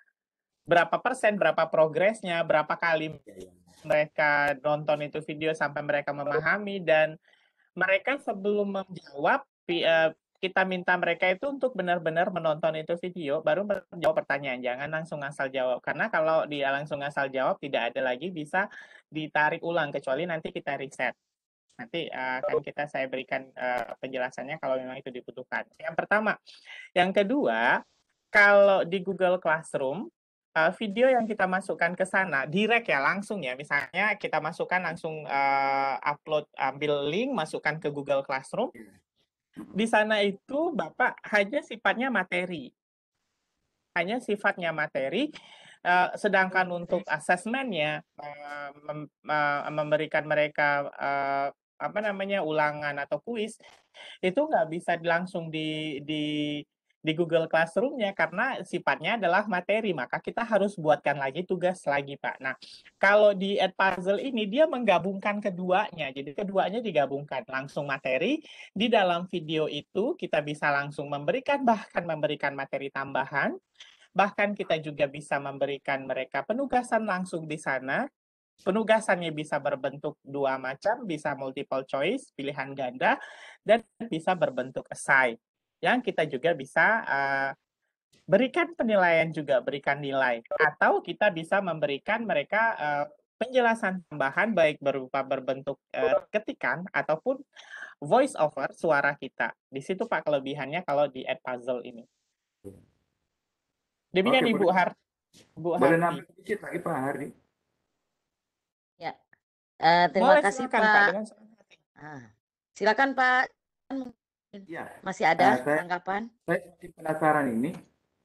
Berapa persen, berapa progresnya, berapa kali mereka nonton itu video sampai mereka memahami, dan mereka sebelum menjawab, kita minta mereka itu untuk benar-benar menonton itu video, baru menjawab pertanyaan. Jangan langsung asal jawab, karena kalau dia langsung asal jawab, tidak ada lagi bisa ditarik ulang, kecuali nanti kita reset. Nanti akan saya berikan penjelasannya kalau memang itu dibutuhkan. Yang pertama. Yang kedua, kalau di Google Classroom, video yang kita masukkan ke sana, direct ya, langsung ya. Misalnya kita masukkan langsung upload, ambil link, masukkan ke Google Classroom. di sana itu Bapak hanya sifatnya materi. Hanya sifatnya materi, sedangkan untuk asesmennya, memberikan mereka, apa namanya, ulangan atau kuis, itu nggak bisa langsung di Google Classroom-nya karena sifatnya adalah materi, maka kita harus buatkan lagi tugas lagi, Pak. Nah, kalau di Edpuzzle ini dia menggabungkan keduanya, jadi keduanya digabungkan, langsung materi, di dalam video itu kita bisa langsung bahkan memberikan materi tambahan, bahkan kita juga bisa memberikan mereka penugasan langsung di sana. Penugasannya bisa berbentuk dua macam, bisa multiple choice, pilihan ganda, dan bisa berbentuk essay. Yang kita juga bisa berikan penilaian juga, berikan nilai. Atau kita bisa memberikan mereka penjelasan tambahan, baik berupa berbentuk ketikan ataupun voice over suara kita. Di situ Pak kelebihannya kalau di Edpuzzle ini. Demikian Oke, Ibu boleh Hardi. nambah sedikit lagi Pak Hardi? Ya, terima Boleh, kasih silakan Pak, Pak. dengan senang hati. Silakan Pak. Ya, Masih ada saya tanggapan? masih penasaran ini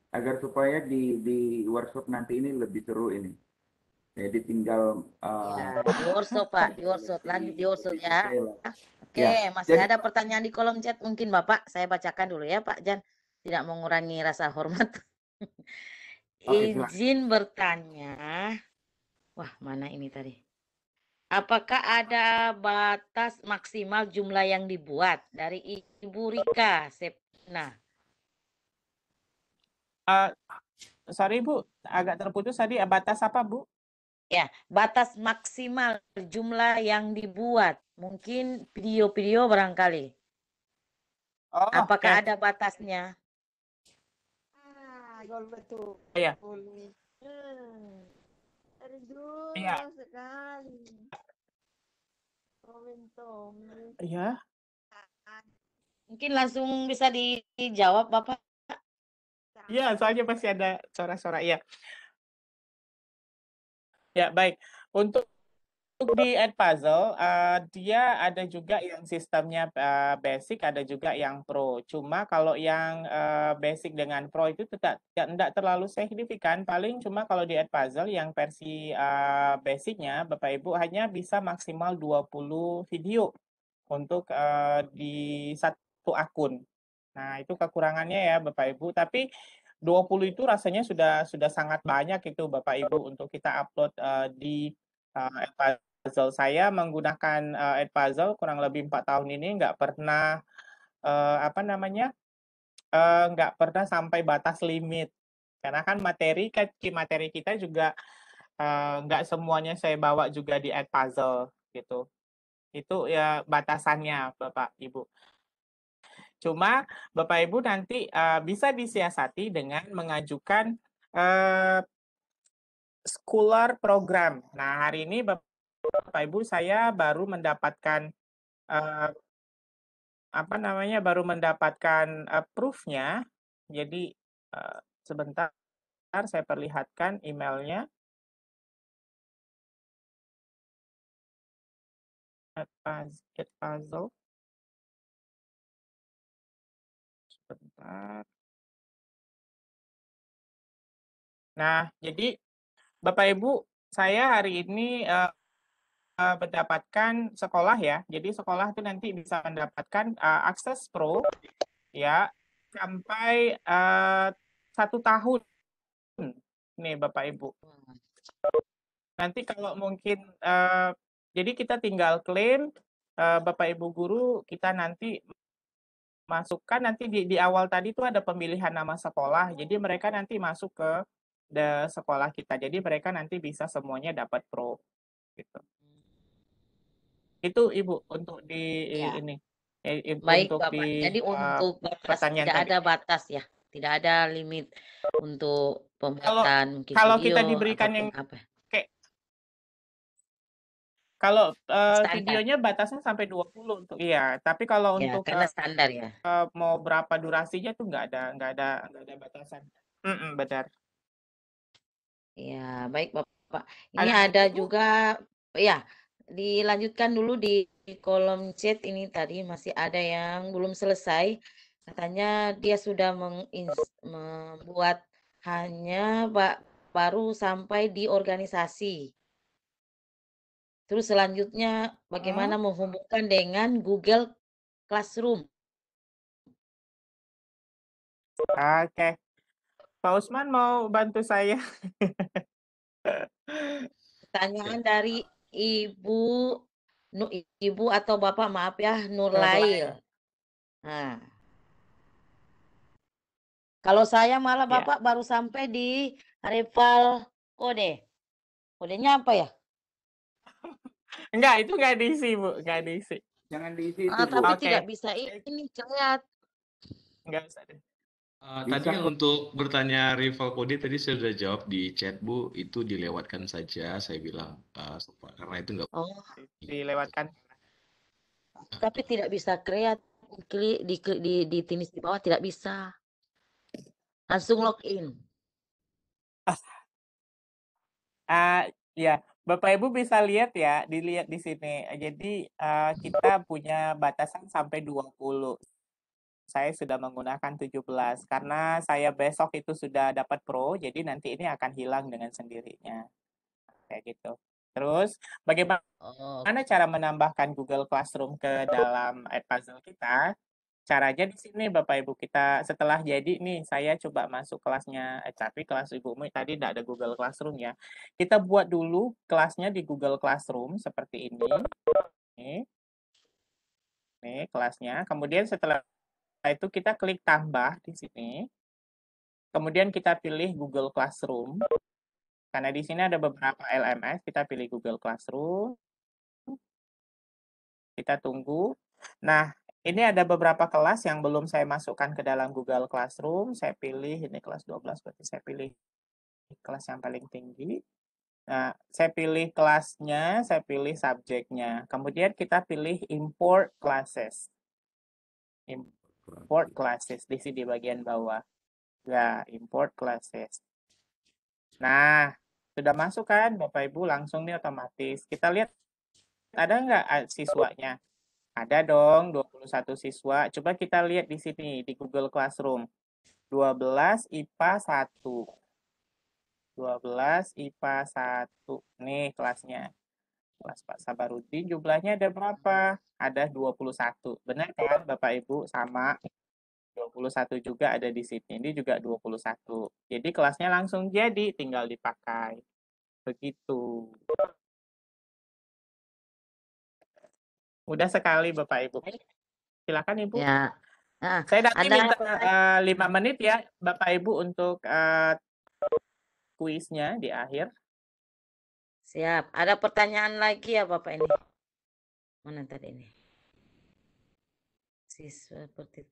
agar supaya di workshop nanti ini lebih seru ini. Jadi tinggal Ya, di workshop Pak, di workshop. Lanjut di workshop ya. Oke, Ya, masih jadi ada pertanyaan di kolom chat mungkin Bapak. Saya bacakan dulu ya Pak Jan. Tidak mengurangi rasa hormat. Oke, silakan. Izin bertanya. Wah, mana ini tadi? Apakah ada batas maksimal jumlah yang dibuat? Dari Ibu Rika Septina. Sorry Bu, agak terputus tadi. Batas apa Bu? Ya, batas maksimal jumlah yang dibuat. Mungkin video-video barangkali. Oh, Apakah ya. ada batasnya? Gol betul. Iya. Aduh, Iya. sekali. Iya. Mungkin langsung bisa dijawab Bapak. Iya, soalnya masih ada suara-suara. Iya. Ya, baik. Untuk di Edpuzzle, dia ada juga yang sistemnya basic, ada juga yang pro. Cuma kalau yang basic dengan pro itu tidak terlalu signifikan. Paling cuma kalau di Edpuzzle yang versi basicnya, Bapak Ibu hanya bisa maksimal 20 video untuk di satu akun. Nah, itu kekurangannya ya Bapak Ibu. Tapi 20 itu rasanya sudah sangat banyak itu Bapak Ibu untuk kita upload di Edpuzzle. Saya menggunakan Edpuzzle kurang lebih 4 tahun ini nggak pernah nggak pernah sampai batas limit. Karena kan materi kita juga nggak semuanya saya bawa juga di Edpuzzle gitu. Itu ya batasannya Bapak Ibu. Cuma Bapak Ibu nanti bisa disiasati dengan mengajukan scholar program. Nah, hari ini Bapak Ibu saya baru mendapatkan baru mendapatkan proof-nya. Jadi sebentar saya perlihatkan emailnya. Edpuzzle. Sebentar. Nah, jadi Bapak Ibu, saya hari ini mendapatkan sekolah ya. Jadi sekolah itu nanti bisa mendapatkan akses pro ya sampai 1 tahun. Nih Bapak Ibu. Nanti kalau mungkin jadi kita tinggal klaim Bapak Ibu guru, kita nanti masukkan nanti di awal tadi itu ada pemilihan nama sekolah. Jadi mereka nanti masuk ke sekolah kita. Jadi mereka nanti bisa semuanya dapat pro gitu. Itu Ibu untuk di Ya. ini. Baik Untuk Bapak. di Jadi untuk batas pertanyaan tidak tadi. ada batas ya. Tidak ada limit untuk pembuatan mungkin Kalau video kita diberikan yang ataupun apa. kayak kalau Standar. videonya batasnya sampai 20 untuk iya, tapi kalau Ya, untuk karena standar ya. mau berapa durasinya tuh nggak ada batasan. Benar. Ya, baik Bapak. Ini Ada ada lagi, Bu? juga ya dilanjutkan dulu di kolom chat ini tadi masih ada yang belum selesai. Katanya dia sudah membuat hanya baru sampai di organisasi. Terus selanjutnya bagaimana menghubungkan dengan Google Classroom. Oke. Pak Usman mau bantu saya? Pertanyaan dari Ibu atau Bapak, maaf ya, Nurlail. Nurlail. Nah, kalau saya malah Ya. Bapak baru sampai di rival kode. Kodenya apa ya? Enggak, itu enggak diisi, Bu. Enggak diisi. Jangan diisi itu, Bu. Tapi Oke. tidak bisa ini lihat. Enggak usah deh. Tadi Bisa kok. untuk bertanya rival kode tadi saya sudah jawab di chat Bu, itu dilewatkan saja. Saya bilang karena itu nggak. Oh, Dilewatkan. tapi tidak bisa create di tenis di bawah tidak bisa. Langsung login. Ya, Bapak Ibu bisa lihat ya, dilihat di sini. Jadi kita punya batasan sampai 20. Saya sudah menggunakan 17 karena saya besok itu sudah dapat Pro, jadi nanti ini akan hilang dengan sendirinya. Kayak gitu. Terus bagaimana cara menambahkan Google Classroom ke dalam Edpuzzle kita? Caranya di sini Bapak Ibu, kita setelah jadi nih saya coba masuk kelasnya, tapi kelas Ibumu tadi tidak ada Google Classroom ya. Kita buat dulu kelasnya di Google Classroom seperti ini. Nih kelasnya. Kemudian setelah itu kita klik tambah di sini. Kemudian kita pilih Google Classroom. Karena di sini ada beberapa LMS, kita pilih Google Classroom. Kita tunggu. Nah, ini ada beberapa kelas yang belum saya masukkan ke dalam Google Classroom. Saya pilih, ini kelas 12, berarti saya pilih kelas yang paling tinggi. Nah, saya pilih kelasnya, saya pilih subjeknya. Kemudian kita pilih import classes. Import classes, di sini di bagian bawah. Ya, import classes. Nah, sudah masuk kan Bapak Ibu, langsung nih otomatis. Kita lihat, ada nggak siswanya? Ada dong, 21 siswa. Coba kita lihat di sini, di Google Classroom. 12 IPA 1. 12 IPA 1. Nih kelasnya. Kelas Pak Sabarudin, jumlahnya ada berapa? Ada 21. Benar kan Bapak Ibu? Sama. 21 juga ada di sini. Ini juga 21. Jadi kelasnya langsung jadi, tinggal dipakai. Begitu. Mudah sekali Bapak Ibu. Silakan Ibu. Ya. Nah, Saya nanti ada minta 5 menit ya Bapak Ibu untuk kuisnya di akhir. Siap. Ada pertanyaan lagi ya Bapak ini? Mana tadi ini? Siswa seperti.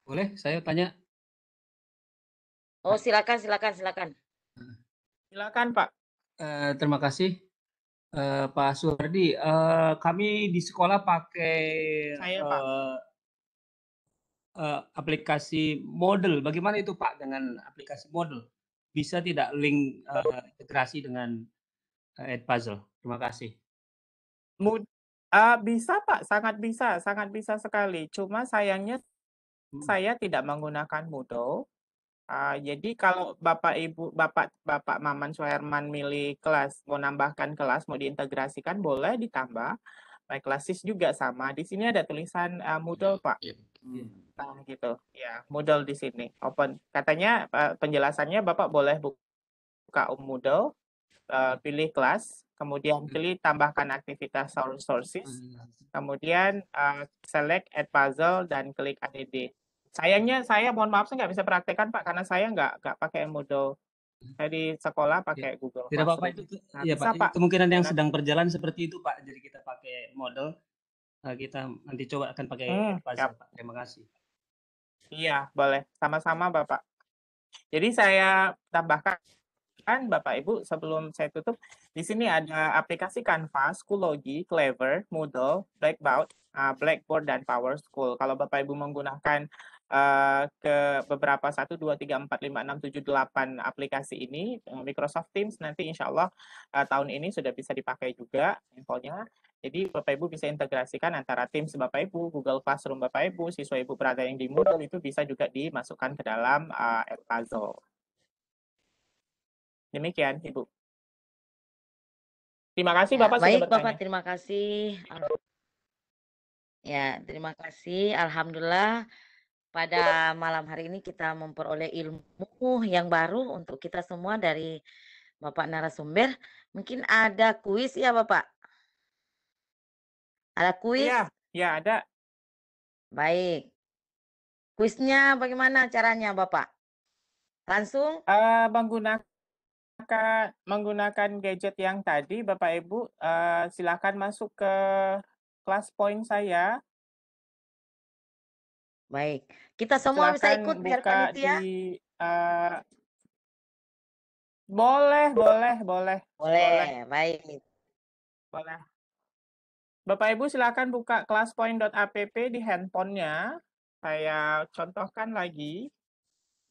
Boleh saya tanya? Oh, silakan. Silakan Pak. Terima kasih Pak Suwardi. Kami di sekolah pakai aplikasi Moodle. Bagaimana itu Pak dengan aplikasi Moodle? Bisa tidak link integrasi dengan Edpuzzle? Terima kasih. Bisa Pak, sangat bisa sekali. Cuma sayangnya saya tidak menggunakan Moodle. Jadi kalau Bapak Ibu, Bapak Maman Suherman milih kelas, mau nambahkan kelas, mau diintegrasikan, boleh ditambah. Baik klasis juga sama. Di sini ada tulisan Moodle Pak. Nah gitu, ya Moodle di sini. Open. Katanya penjelasannya Bapak boleh buka Moodle, pilih kelas, kemudian pilih tambahkan aktivitas sources, kemudian select Edpuzzle dan klik ADD. Sayangnya saya mohon maaf saya nggak bisa praktekkan Pak karena saya nggak pakai Moodle. Saya di sekolah pakai Google Tidak Classroom. apa-apa itu. Nah, Ya bisa, Pak, kemungkinan yang sedang berjalan seperti itu Pak. Jadi kita pakai Moodle. Kita nanti coba akan pakai Edpuzzle Pak. Terima kasih. Iya, boleh. Sama-sama Bapak. Jadi saya tambahkan Bapak Ibu sebelum saya tutup, di sini ada aplikasi Canva, Schoology, Clever, Moodle, Blackboard, dan Power School. Kalau Bapak Ibu menggunakan ke beberapa 1, 2, 3, 4, 5, 6, 7, 8 aplikasi ini. Microsoft Teams nanti insya Allah tahun ini sudah bisa dipakai juga infonya. Jadi Bapak Ibu bisa integrasikan antara Teams Bapak Ibu, Google Classroom Bapak Ibu, siswa Ibu berada yang di Moodle itu bisa juga dimasukkan ke dalam Edpuzzle. Demikian Ibu. Terima kasih Ya, Bapak sudah baik bertanya. Bapak, terima kasih. Ya, terima kasih. Alhamdulillah pada malam hari ini kita memperoleh ilmu yang baru untuk kita semua dari Bapak narasumber. Mungkin ada kuis ya Bapak? Ada kuis? Iya, ya ada. Baik. Kuisnya bagaimana caranya Bapak? Langsung? Menggunakan gadget yang tadi Bapak Ibu silakan masuk ke kelas point saya. Baik. Kita semua bisa Silakan ikut biar buka panitia? di boleh. Boleh, baik. Boleh. Bapak Ibu silakan buka classpoint.app di handphonenya. Saya contohkan lagi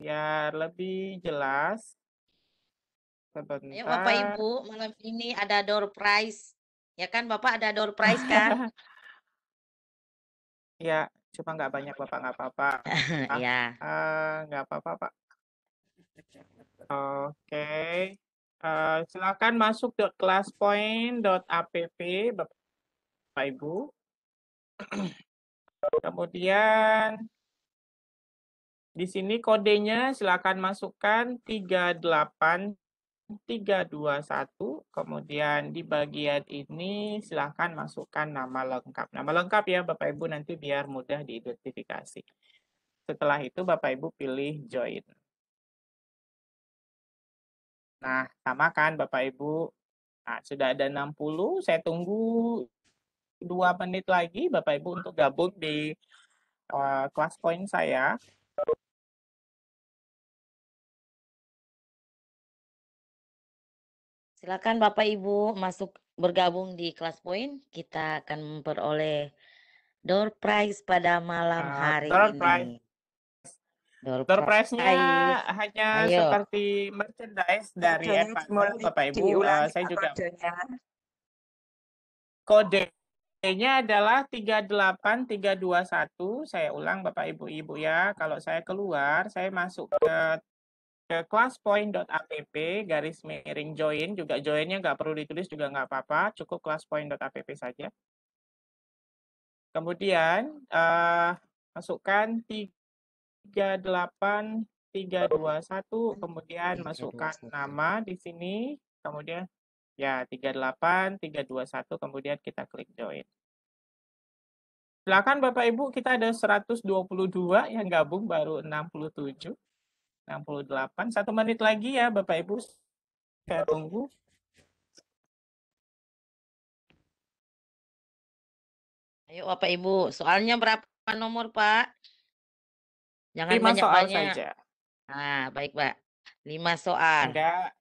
biar lebih jelas. Ayo Bapak Sebentar. Ibu, malam ini ada door prize. Ya kan Bapak ada door prize kan? Ya, cuma nggak banyak Bapak, nggak apa-apa. Ya. Nggak apa-apa Pak. Oke. Silakan masuk ke classpoint.app Bapak Ibu. Kemudian di sini kodenya silakan masukkan 38321. Kemudian di bagian ini silakan masukkan nama lengkap. Nama lengkap ya Bapak Ibu nanti biar mudah diidentifikasi. Setelah itu Bapak Ibu pilih join. Nah, sama kan Bapak Ibu. Nah, sudah ada 60. Saya tunggu 2 menit lagi Bapak Ibu untuk gabung di kelas point saya. Silakan Bapak Ibu masuk bergabung di kelas point. Kita akan memperoleh door prize pada malam hari Door ini. prize. Door Door prize-nya prize. hanya Ayo. seperti merchandise dari Edpuzzle, Bapak Ibu. Saya juga kodenya adalah 38321. Saya ulang Bapak Ibu ya. Kalau saya keluar, saya masuk ke classpoint.app garis miring join. Juga joinnya nggak perlu ditulis juga nggak apa-apa. Cukup classpoint.app saja. Kemudian masukkan 38321, kemudian masukkan nama di sini, kemudian ya 38321, kemudian kita klik join. Silakan Bapak Ibu, kita ada 122 yang gabung, baru 67, 68. 1 menit lagi ya Bapak Ibu, saya tunggu. Ayo Bapak Ibu, soalnya berapa nomor Pak? Jangan 5 soal banyak-banyak. saja. Nah, baik Pak. 5 soal. Enggak,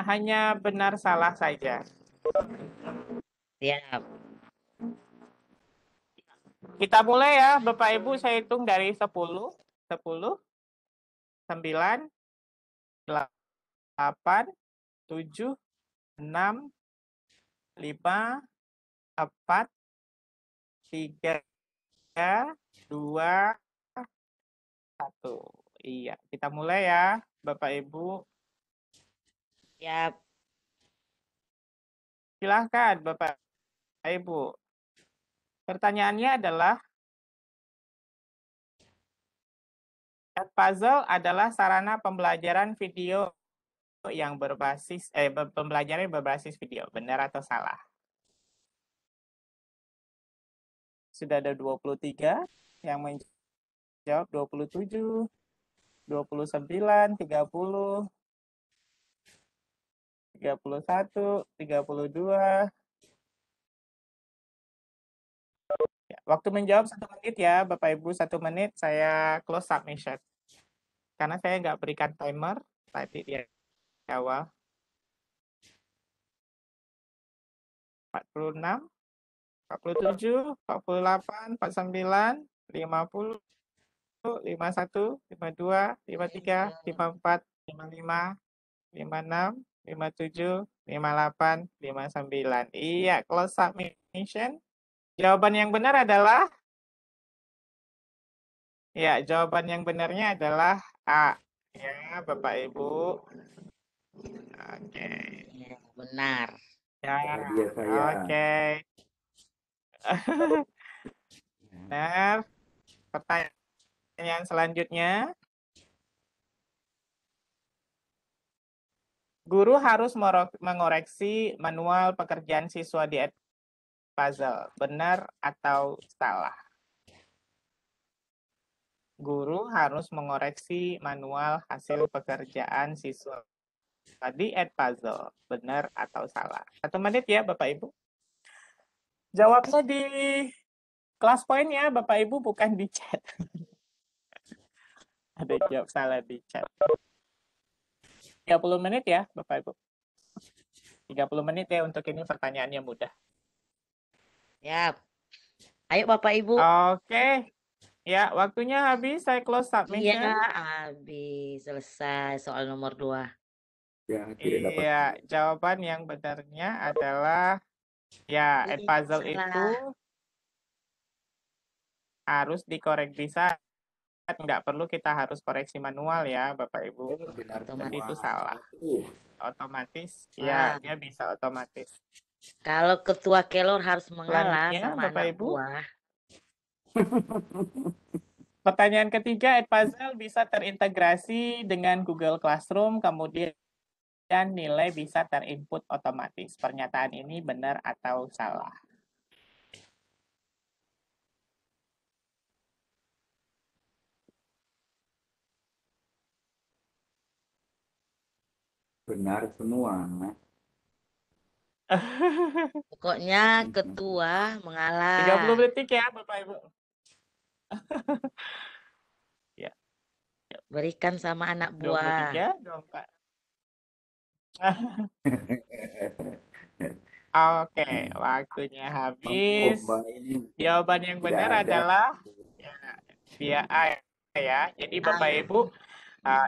hanya benar salah saja. Siap. Kita mulai ya Bapak Ibu, saya hitung dari 10, 9, 8, 7, 6, 5, 4, 3, 2, 1. Iya, kita mulai ya Bapak Ibu. Siap. Silahkan Bapak Ibu. Pertanyaannya adalah, Edpuzzle adalah sarana pembelajaran video yang berbasis pembelajaran berbasis video. Benar atau salah? Sudah ada 23 yang menjawab, 27, 29, 30, 31, 32. Ya, waktu menjawab 1 menit ya Bapak Ibu, 1 menit saya close submission. Karena saya nggak berikan timer tadi di awal. 46, 47, 48, 49, 50, 51, 52, 53, 54, 55, 56, 57, 58, 59. Iya, close submission. Jawaban yang benar adalah jawaban yang benarnya adalah A. Ya, Bapak Ibu. Oke. Ya, benar. Ya, Bahagia saya. oke. Benar. Pertanyaan selanjutnya. Guru harus mengoreksi manual pekerjaan siswa di Edpuzzle. Benar atau salah? Guru harus mengoreksi manual hasil pekerjaan siswa di Edpuzzle. Benar atau salah? 1 menit ya Bapak Ibu. Jawabnya di kelas poin ya Bapak Ibu, bukan di chat. Ada jawab salah di chat. 30 menit ya Bapak Ibu. 30 menit ya untuk ini, pertanyaannya mudah. Yap. Ayo Bapak Ibu. Oke. Ya, waktunya habis. Saya close submission. Iya, habis. Selesai soal nomor 2. Ya, tidak dapat. Iya, jawaban yang benarnya adalah ya, Edpuzzle itu Salah. harus dikoreksi saat nggak perlu kita harus koreksi manual ya Bapak Ibu. Benar Jadi Otomatis. itu salah. Otomatis, Ah. ya dia bisa otomatis. Kalau ketua kelor harus mengalah Selanjutnya sama Bapak anak Ibu. buah. Pertanyaan ketiga, Edpuzzle bisa terintegrasi dengan Google Classroom, kemudian nilai bisa terinput otomatis. Pernyataan ini benar atau salah? Benar semua. Pokoknya ketua mengalah. 30 detik ya Bapak Ibu. Ya. Berikan sama anak buah. 23, 24. Oke, waktunya habis. Jawaban yang benar adalah via A ya. Jadi Bapak Ibu,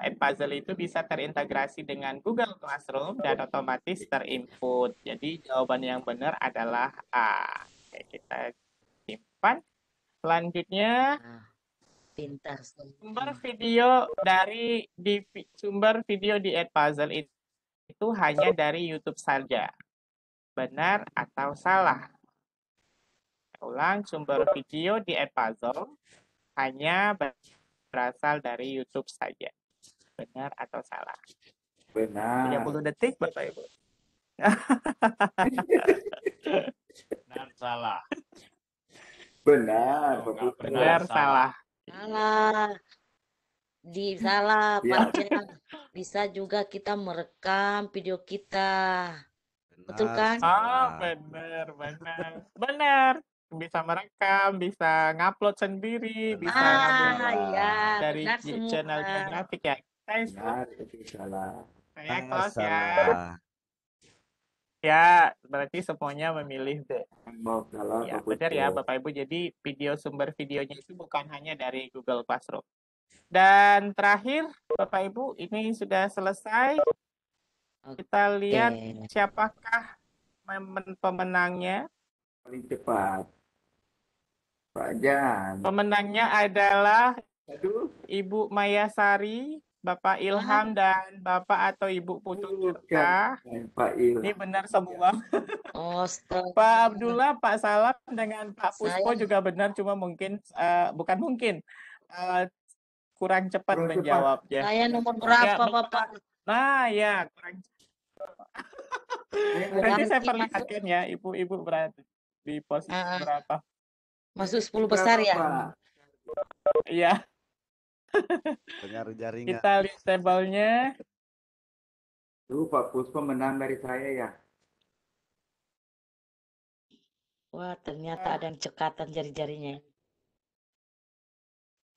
Edpuzzle itu bisa terintegrasi dengan Google Classroom dan otomatis terinput. Jadi jawaban yang benar adalah A. Oke, kita simpan. Selanjutnya, Pintar. sumber video di Edpuzzle itu hanya dari YouTube saja. Benar atau salah? Ulang, sumber video di Edpuzzle hanya berasal dari YouTube saja. Benar atau salah? Benar. 30 detik Bapak Ibu. Benar, salah. Benar, Bapak. Benar, salah. Salah. Salah, Ya. Pak Jan. Bisa juga kita merekam video kita. Betul kan? Oh, benar. Benar. Bisa merekam, bisa ngupload sendiri, bisa ngupload Ya, dari benar semua. channel Geografik ya. Benar, itu salah. Saya close ya. Salah. Ya, berarti semuanya memilih D. Mau salah, Ya, Bapak. benar ya Bapak Ibu. Jadi sumber videonya itu bukan hanya dari Google Classroom. Dan terakhir Bapak Ibu, ini sudah selesai. Kita lihat siapakah pemenangnya. Paling cepat. Pak Jan. Pemenangnya adalah Aduh. Ibu Mayasari, Bapak Ilham, dan Bapak atau Ibu Putu Tirta. Pak Ilham. Ini benar semua. Astaga. Pak Abdullah, Pak Salam, dengan Pak Puspo Saya- juga benar, cuma mungkin bukan mungkin kurang cepat Kurang cepat. menjawabnya. Saya nomor berapa, Ya, Bapak? Nah, ya kurang. Nanti Berarti saya masuk- perlihatkan ya, ibu-ibu berada di posisi berapa. Masuk 10 besar ya? Pak. Iya, Pengaruh jaringan. kita lihat tabelnya. Tuh, Pak Puspo menang dari saya ya. Wah, ternyata ada yang cekatan jari-jarinya.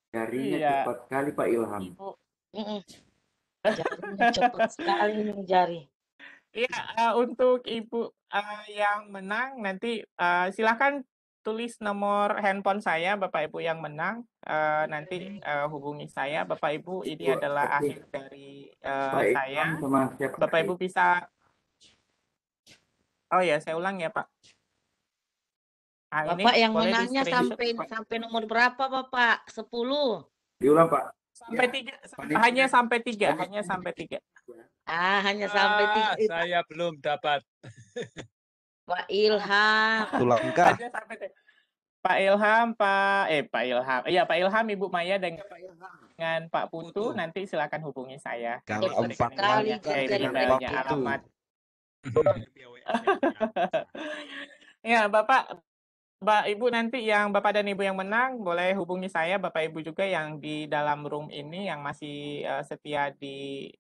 Jarinya Iya. cepat sekali Pak Ilham. Ibu. Jarinya cepat sekali nih jari. Iya, untuk ibu yang menang nanti silakan tulis nomor handphone saya, Bapak Ibu yang menang. Nanti hubungi saya, Bapak Ibu. Ini Ibu, adalah oke. akhir dari Pak Ilham saya. sama siapa Bapak lagi? Ibu bisa. Oh ya, saya ulang ya Pak. Nah, ini Bapak yang boleh di menangnya screenshot. sampai nomor berapa Bapak? 10. Diulang Pak. Sampai Ya, 3, panitia. hanya sampai 3, Panitia. hanya sampai 3. Hanya sampai 3. Saya belum dapat. Pak Ilham. Tulangkah? Hanya sampai 3. Pak Ilham, Pak Ilham. Iya, Pak Ilham, Ibu Maya dengan Pak Putu, nanti silakan hubungi saya. Kalau Hebat empat sekali langkah jadi dengan emailnya, Pak Putu. alamat. Ya, Bapak Ibu nanti yang Bapak dan Ibu yang menang boleh hubungi saya, Bapak Ibu juga yang di dalam room ini yang masih setia di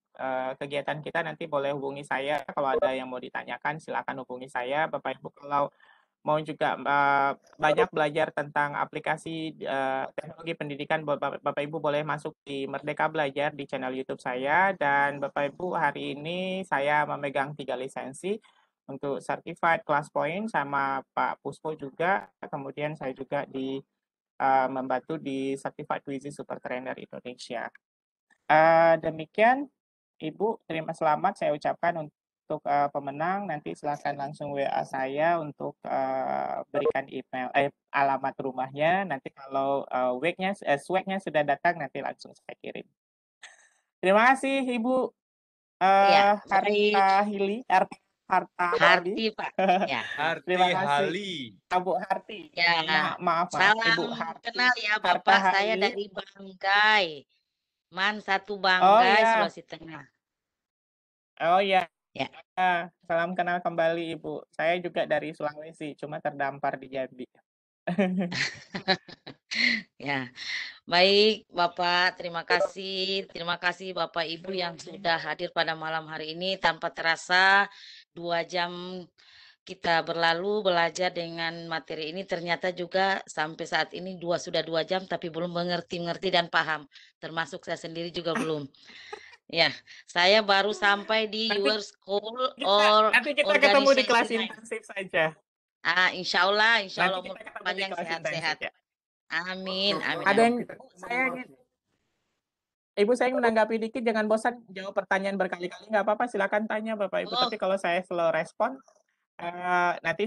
kegiatan kita nanti boleh hubungi saya. Kalau ada yang mau ditanyakan silakan hubungi saya, Bapak Ibu. Kalau mau juga banyak belajar tentang aplikasi teknologi pendidikan, Bapak Ibu boleh masuk di Merdeka Belajar di channel YouTube saya. Dan Bapak Ibu, hari ini saya memegang 3 lisensi untuk certified class point sama Pak Puspo juga. Kemudian saya juga membantu di certified quizy super trainer Indonesia. Demikian Ibu, terima selamat saya ucapkan untuk pemenang. Nanti silakan langsung WA saya untuk berikan email alamat rumahnya. Nanti kalau swagnya sudah datang nanti langsung saya kirim. Terima kasih Ibu Iya, baik. Harti Pak. Ya. Terima Harti kasih Hali. Bu Harti. Ya. Maaf Salam Ibu Harti. kenal ya Harta Bapak, saya Hali. dari Banggai. Oh Banggai, ya. Sulawesi Tengah. Oh ya. Ya. Salam kenal kembali Ibu. Saya juga dari Sulawesi, cuma terdampar di Jambi. Ya. Baik, Bapak, terima kasih. Terima kasih Bapak Ibu yang sudah hadir pada malam hari ini. Tanpa terasa 2 jam kita berlalu belajar dengan materi ini, ternyata juga sampai saat ini sudah 2 jam tapi belum mengerti dan paham. Termasuk saya sendiri juga belum. Ya, saya baru sampai di your school or Nanti kita ketemu di kelas organization. intensif saja. Insya Allah Nanti kita umur ketemu di panjang kelas sehat-sehat. intensif ya. Amin, amin. Ada yang amin. Ibu saya menanggapi dikit, jangan bosan jawab pertanyaan berkali-kali, nggak apa-apa, silakan tanya Bapak Ibu. Tapi kalau saya slow respon, nanti